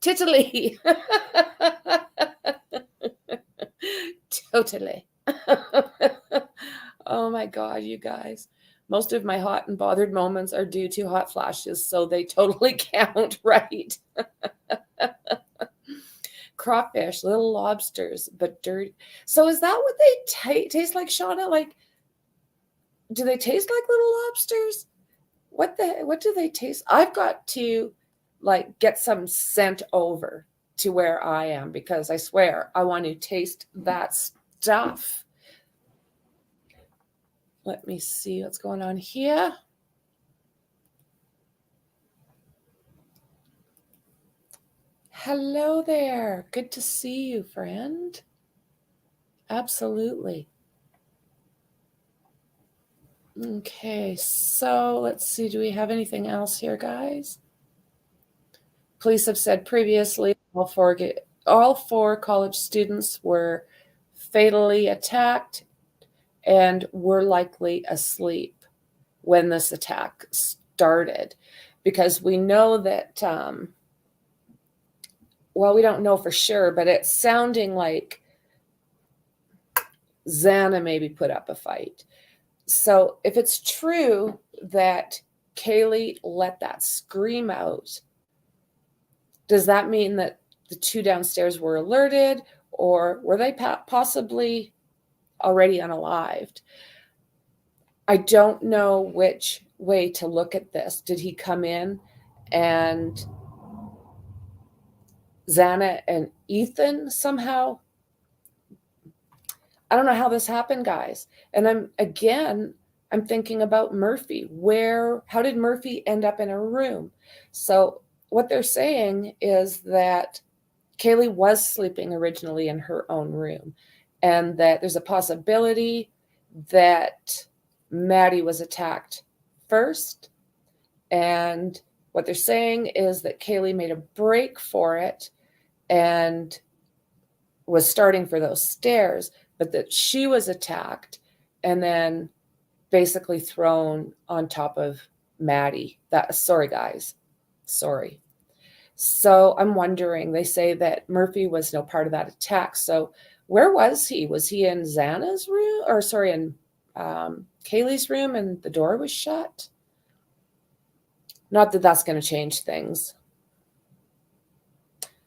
Totally. Totally. Oh my God, you guys. Most of my hot and bothered moments are due to hot flashes, so they totally count, right? Crawfish, little lobsters, but dirty. So is that what they taste like, Shauna? Like, do they taste like little lobsters? What do they taste? I've got to like get some sent over to where I am, because I swear I want to taste that stuff. Let me see what's going on here. Hello there. Good to see you, friend. Absolutely. Okay, so let's see. Do we have anything else here, guys? Police have said previously all four college students were fatally attacked and were likely asleep when this attack started, because we know that, well, we don't know for sure, but it's sounding like Xana maybe put up a fight. So if it's true that Kaylee let that scream out, does that mean that the two downstairs were alerted, or were they possibly already unalived? I don't know which way to look at this. Did he come in and Xana and Ethan somehow? I don't know how this happened, guys. And I'm thinking about Murphy. How did Murphy end up in a room? So what they're saying is that Kaylee was sleeping originally in her own room, and that there's a possibility that Maddie was attacked first. And what they're saying is that Kaylee made a break for it and was starting for those stairs, but that she was attacked and then basically thrown on top of Maddie. Sorry, guys. Sorry. So I'm wondering, they say that Murphy was no part of that attack. So where was he? Was he in Xana's room, or sorry, in Kaylee's room, and the door was shut? Not that that's going to change things.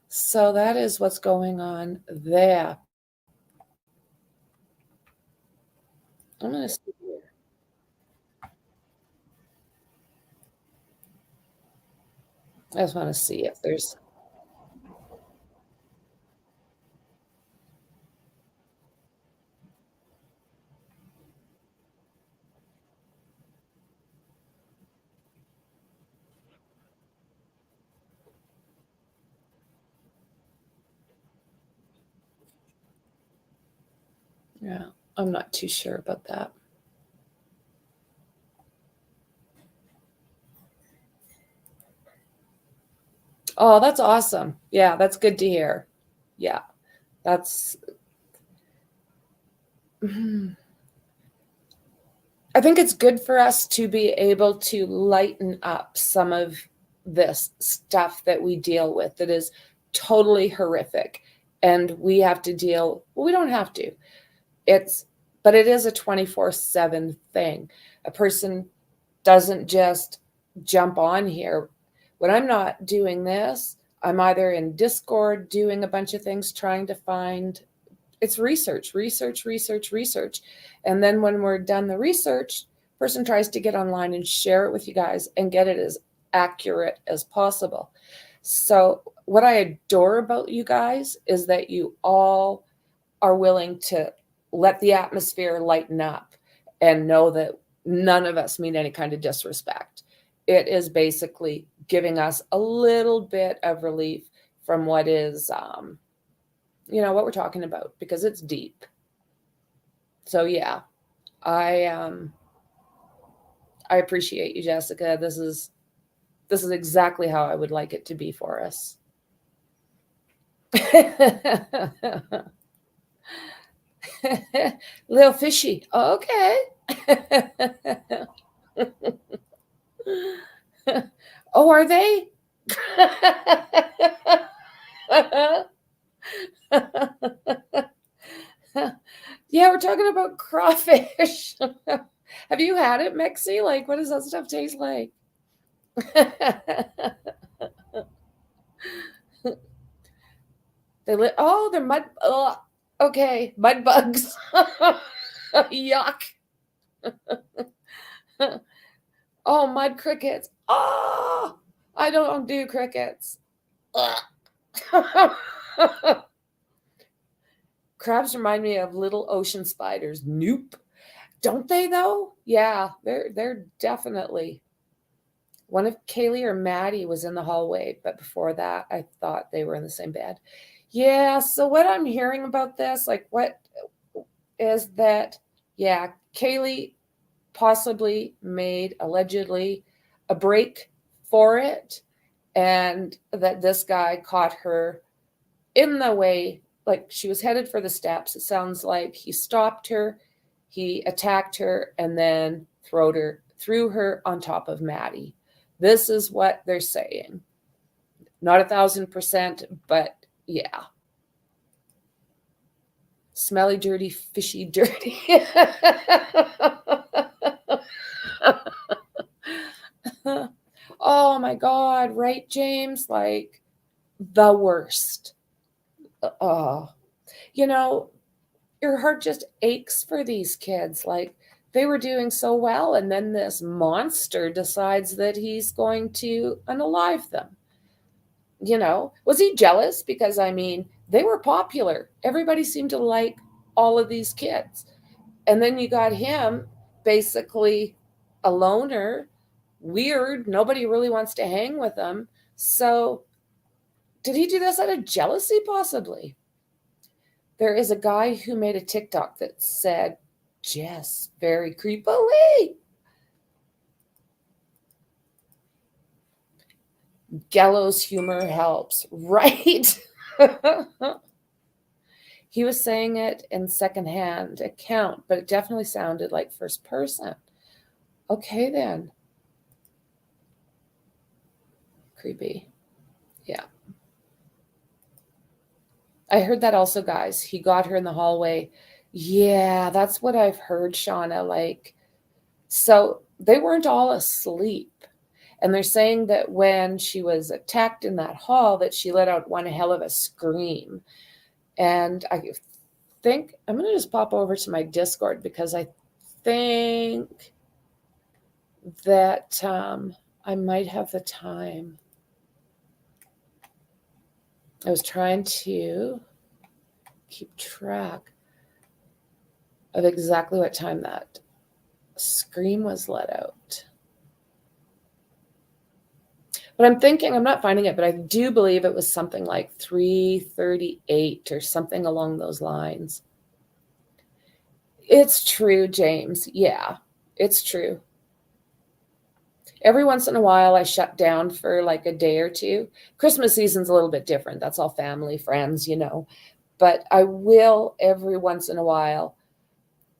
So that is what's going on there. I'm going to see here. I just want to see if there's... Yeah, I'm not too sure about that. Oh, that's awesome. Yeah, that's good to hear. Yeah, that's... I think it's good for us to be able to lighten up some of this stuff that we deal with that is totally horrific. And we have to deal... Well, we don't have to. But it is a 24/7 thing. A person doesn't just jump on here. When I'm not doing this, I'm either in Discord doing a bunch of things, trying to find... It's research. And then when we're done the research, person tries to get online and share it with you guys and get it as accurate as possible. So what I adore about you guys is that you all are willing to let the atmosphere lighten up and know that none of us mean any kind of disrespect. It is basically giving us a little bit of relief from what is, what we're talking about, because it's deep. So yeah, I appreciate you, Jessica. This is exactly how I would like it to be for us. Little fishy. Okay. Oh, are they? Yeah, we're talking about crawfish. Have you had it, Mexi? Like, what does that stuff taste like? They're mud. Okay, mud bugs. Yuck. Oh, mud crickets. Oh, I don't do crickets. Crabs remind me of little ocean spiders. Nope. Don't they though? Yeah, they're definitely. One of Kaylee or Maddie was in the hallway, but before that, I thought they were in the same bed. Yeah, so what I'm hearing about this, like what is that, yeah, Kaylee possibly made, allegedly, a break for it, and that this guy caught her in the way, like she was headed for the steps. It sounds like he stopped her, he attacked her, and then threw her on top of Maddie. This is what they're saying. Not 1,000%, but yeah. Smelly, dirty, fishy, dirty. Oh my God, right, James? Like the worst. Oh, your heart just aches for these kids. Like they were doing so well, and then this monster decides that he's going to unalive them. Was he jealous? Because, they were popular. Everybody seemed to like all of these kids. And then you got him, basically a loner, weird. Nobody really wants to hang with him. So did he do this out of jealousy? Possibly. There is a guy who made a TikTok that said, Jess, very creepily. Gallows humor helps, right? He was saying it in secondhand account, but it definitely sounded like first person. Okay, then. Creepy. Yeah. I heard that also, guys. He got her in the hallway. Yeah, that's what I've heard, Shauna. Like, so they weren't all asleep. And they're saying that when she was attacked in that hall, that she let out one hell of a scream. And I think I'm going to just pop over to my Discord because I think that I might have the time. I was trying to keep track of exactly what time that scream was let out. But I'm thinking, I'm not finding it, but I do believe it was something like 3:38 or something along those lines. It's true, James. Yeah, it's true. Every once in a while, I shut down for like a day or two. Christmas season's a little bit different. That's all family, friends, you know. But I will every once in a while,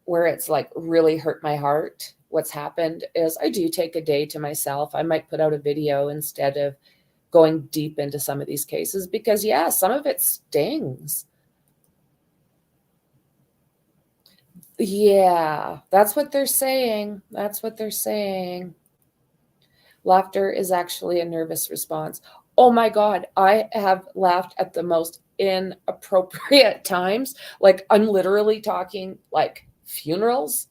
where it's like really hurt my heart. What's happened is I do take a day to myself. I might put out a video instead of going deep into some of these cases because, yeah, some of it stings. Yeah, that's what they're saying. That's what they're saying. Laughter is actually a nervous response. Oh my God, I have laughed at the most inappropriate times. Like I'm literally talking like funerals.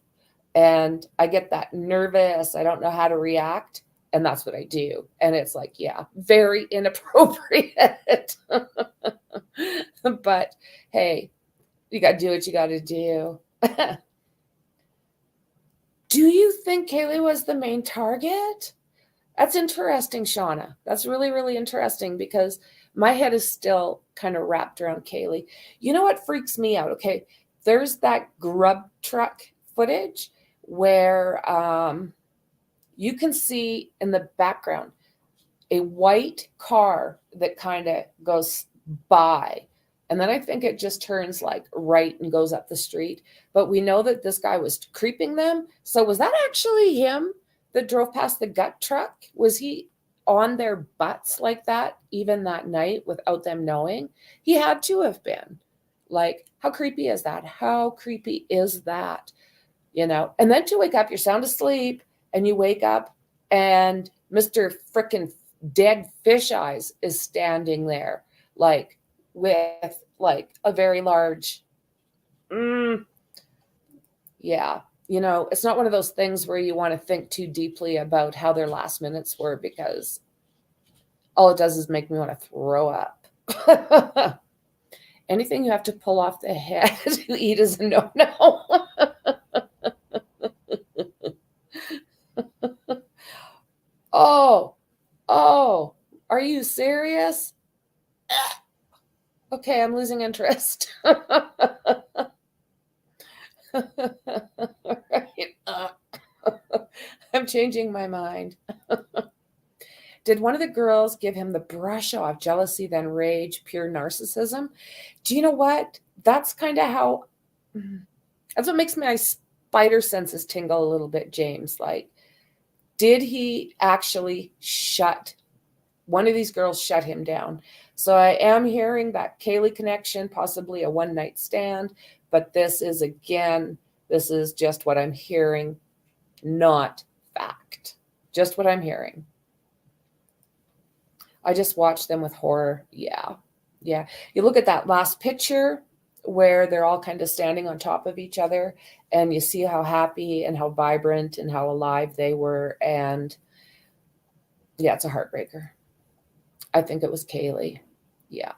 And I get that nervous. I don't know how to react. And that's what I do. And it's like, yeah, very inappropriate. But hey, you got to do what you got to do. Do you think Kaylee was the main target? That's interesting, Shauna. That's really, really interesting because my head is still kind of wrapped around Kaylee. You know what freaks me out? Okay, there's that grub truck footage where you can see in the background a white car that kind of goes by. And then I think it just turns like right and goes up the street. But we know that this guy was creeping them. So was that actually him that drove past the gut truck? Was he on their butts like that even that night without them knowing? He had to have been. Like, how creepy is that? How creepy is that? You know, and then to wake up, you're sound asleep, and you wake up, and Mr. Frickin' Dead Fish Eyes is standing there, like with like a very large, yeah. You know, it's not one of those things where you want to think too deeply about how their last minutes were because all it does is make me want to throw up. Anything you have to pull off the head to eat is a no-no. Oh, are you serious? Okay, I'm losing interest. Right. I'm changing my mind. Did one of the girls give him the brush off? Jealousy, then rage, pure narcissism? Do you know what? That's kind of how, that's what makes my spider senses tingle a little bit, James. Like, did he actually one of these girls shut him down? So I am hearing that Kaylee connection, possibly a one-night stand, but this is just what I'm hearing, not fact. Just what I'm hearing. I just watch them with horror. Yeah. You look at that last picture where they're all kind of standing on top of each other and you see how happy and how vibrant and how alive they were. And yeah, it's a heartbreaker. I think it was Kaylee. Yeah.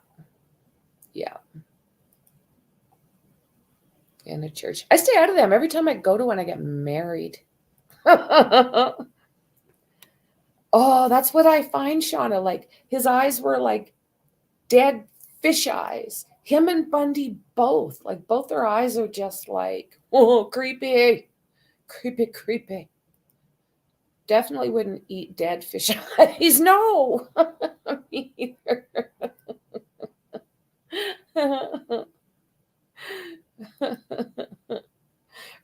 In a church. I stay out of them every time I go to one. I get married. Oh, that's what I find, Shauna. Like his eyes were like dead fish eyes. Him and Bundy both. Like, both their eyes are just like, oh, creepy. Creepy, creepy. Definitely wouldn't eat dead fish eyes. No. Me either.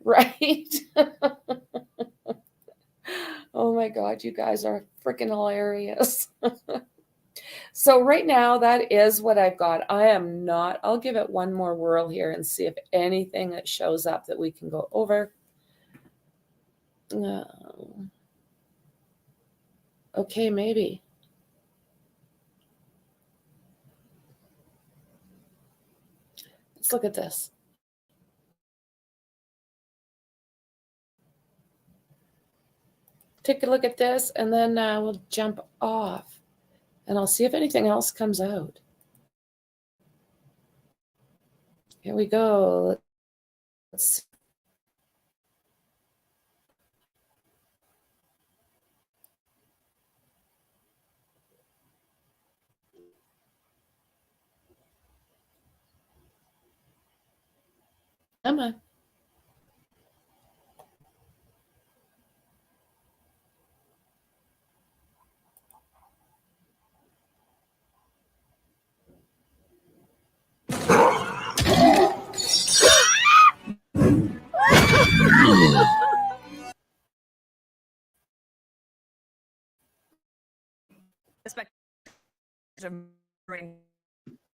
Right? Oh my God, you guys are freaking hilarious. So right now, that is what I've got. I'll give it one more whirl here and see if anything that shows up that we can go over. Okay, maybe. Let's look at this. Take a look at this, and then we'll jump off, and I'll see if anything else comes out. Here we go. Let's come on.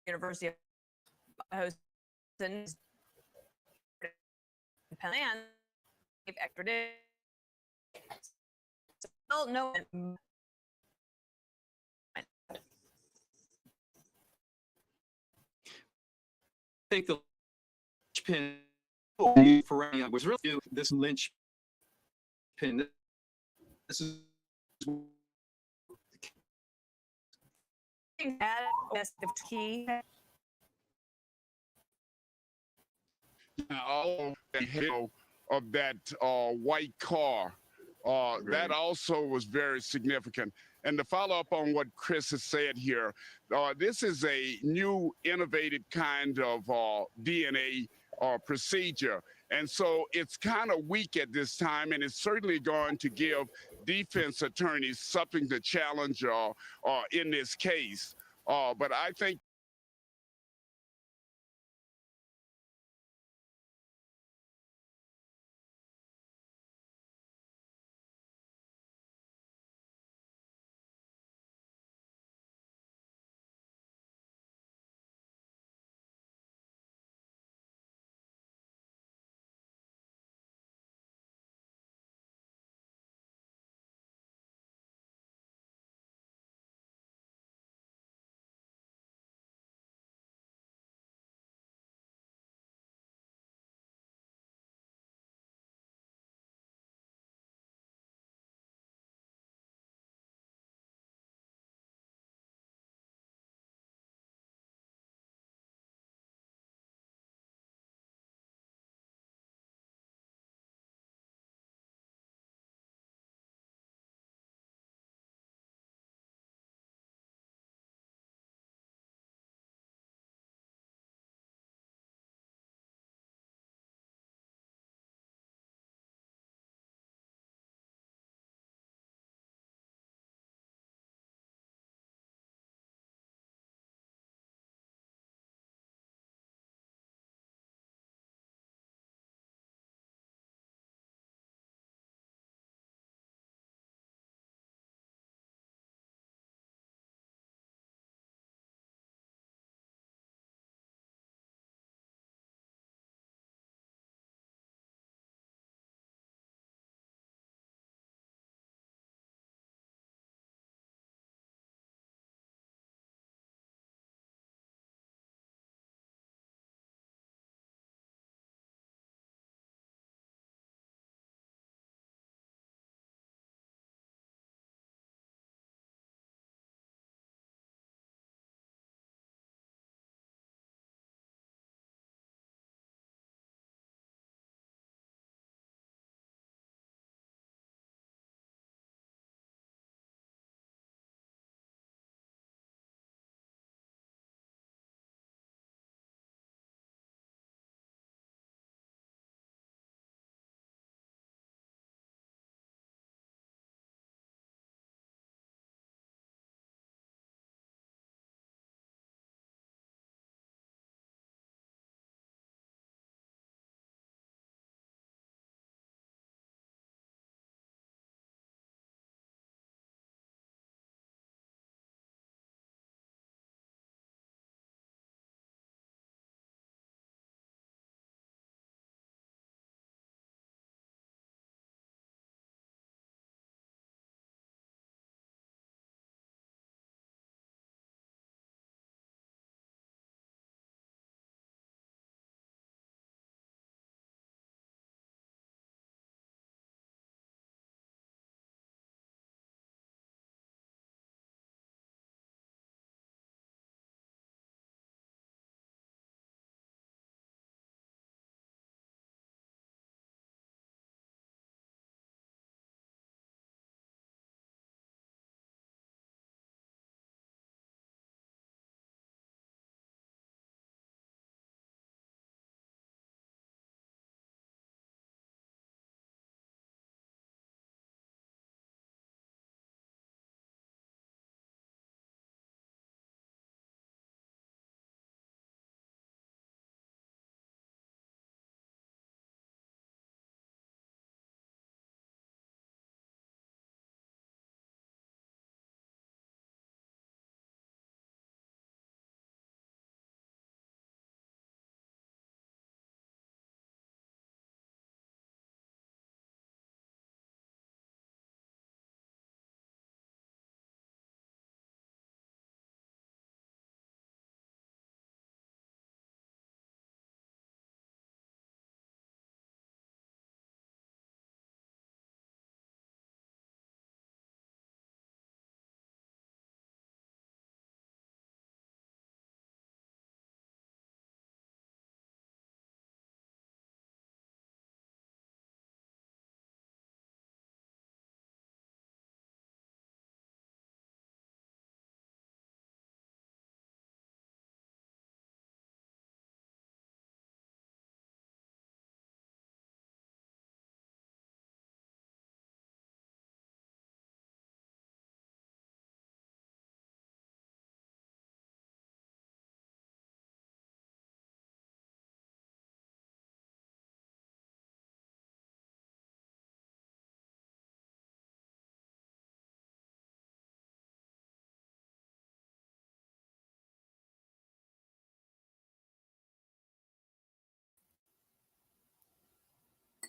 University of Houston Penn extradition. Still no. I think the linchpin for was really this linchpin. This is key. All the hell of that white car. That also was very significant. And to follow up on what Chris has said here, this is a new innovative kind of DNA procedure. And so it's kind of weak at this time, and it's certainly going to give defense attorneys something to challenge in this case. But I think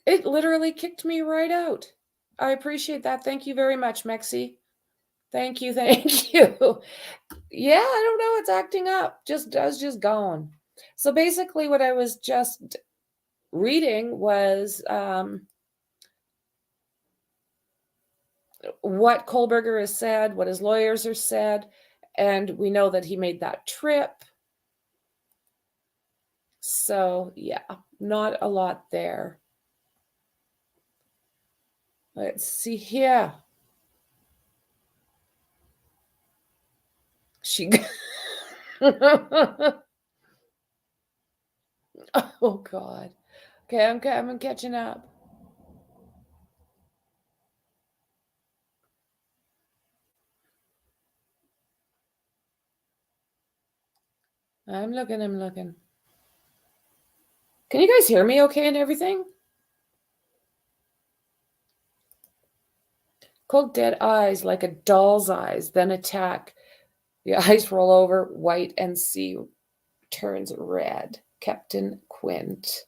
It literally kicked me right out. I appreciate that. Thank you very much, Mexi. Thank you. Thank you. Yeah, I don't know. It's acting up. I was just gone. So basically what I was just reading was what Kohlberger has said, what his lawyers are said, and we know that he made that trip. So yeah, not a lot there. Let's see here. She oh God. Okay, I'm catching up. I'm looking. Can you guys hear me okay and everything? Cold dead eyes like a doll's eyes, then attack. The eyes roll over, white, and sea turns red. Captain Quint.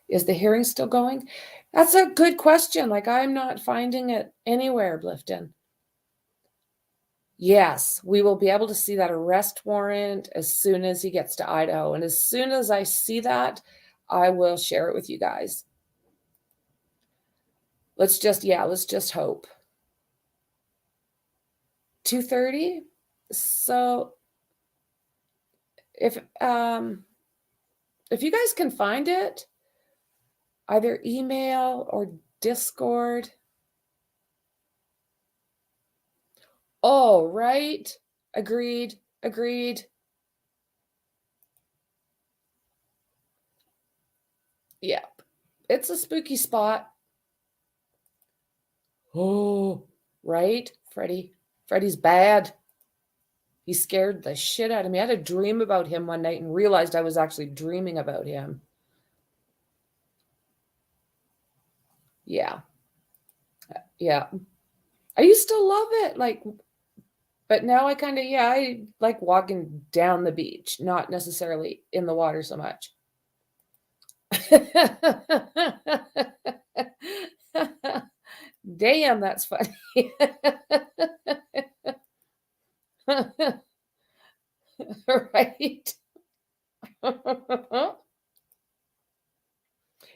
Is the hearing still going? That's a good question. Like, I'm not finding it anywhere, Blifton. Yes, we will be able to see that arrest warrant as soon as he gets to Idaho. And as soon as I see that, I will share it with you guys. Let's just hope. 2:30. So if you guys can find it, either email or Discord. Oh, right. Agreed. Yep. It's a spooky spot. Oh, right. Freddy's bad. He scared the shit out of me. I had a dream about him one night and realized I was actually dreaming about him. Yeah. I used to love it. But now I like walking down the beach, not necessarily in the water so much. Damn, that's funny. Right?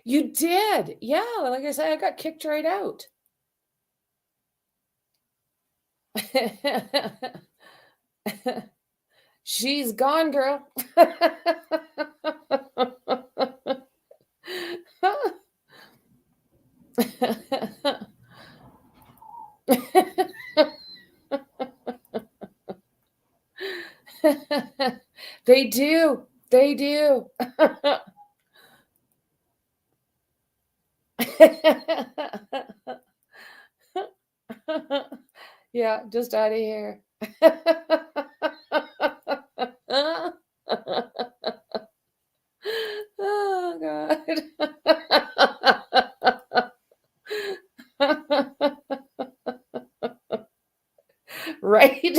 You did. Yeah, like I said, I got kicked right out. She's gone, girl. They do. Yeah, just out of here. Oh, God. Right?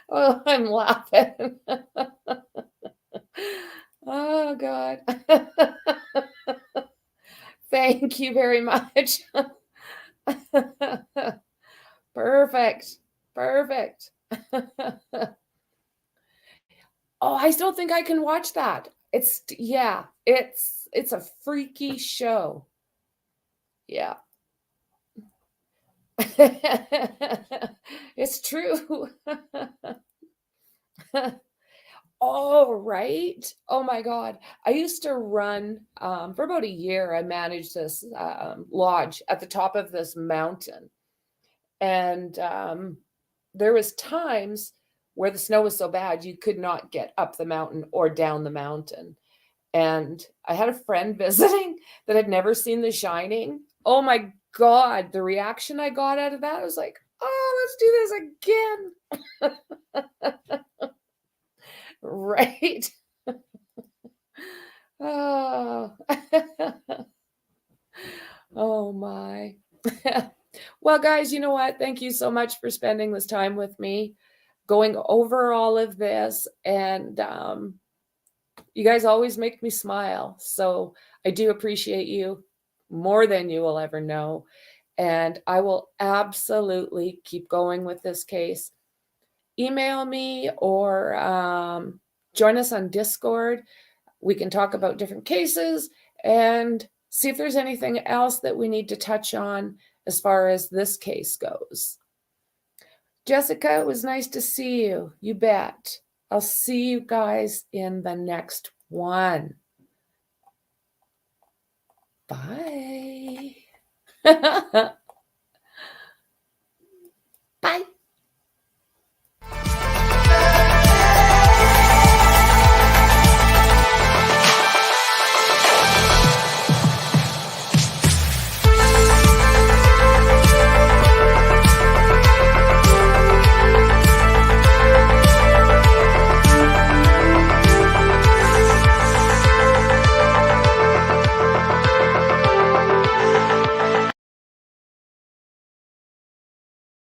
Oh, I'm laughing. Oh, God. Thank you very much. Perfect. Oh, I still think I can watch that. It's a freaky show. Yeah. It's true. All right. Oh my God. I used to run for about a year. I managed this lodge at the top of this mountain. And there was times where the snow was so bad you could not get up the mountain or down the mountain. And I had a friend visiting that had never seen The Shining. Oh my God, the reaction I got out of that, I was like, oh, let's do this again. Right? Oh. Oh my. Well, guys, you know what? Thank you so much for spending this time with me, going over all of this. And You guys always make me smile. So I do appreciate you more than you will ever know. And I will absolutely keep going with this case. Email me or join us on Discord. We can talk about different cases and see if there's anything else that we need to touch on as far as this case goes. Jessica, it was nice to see you. You bet. I'll see you guys in the next one. Bye.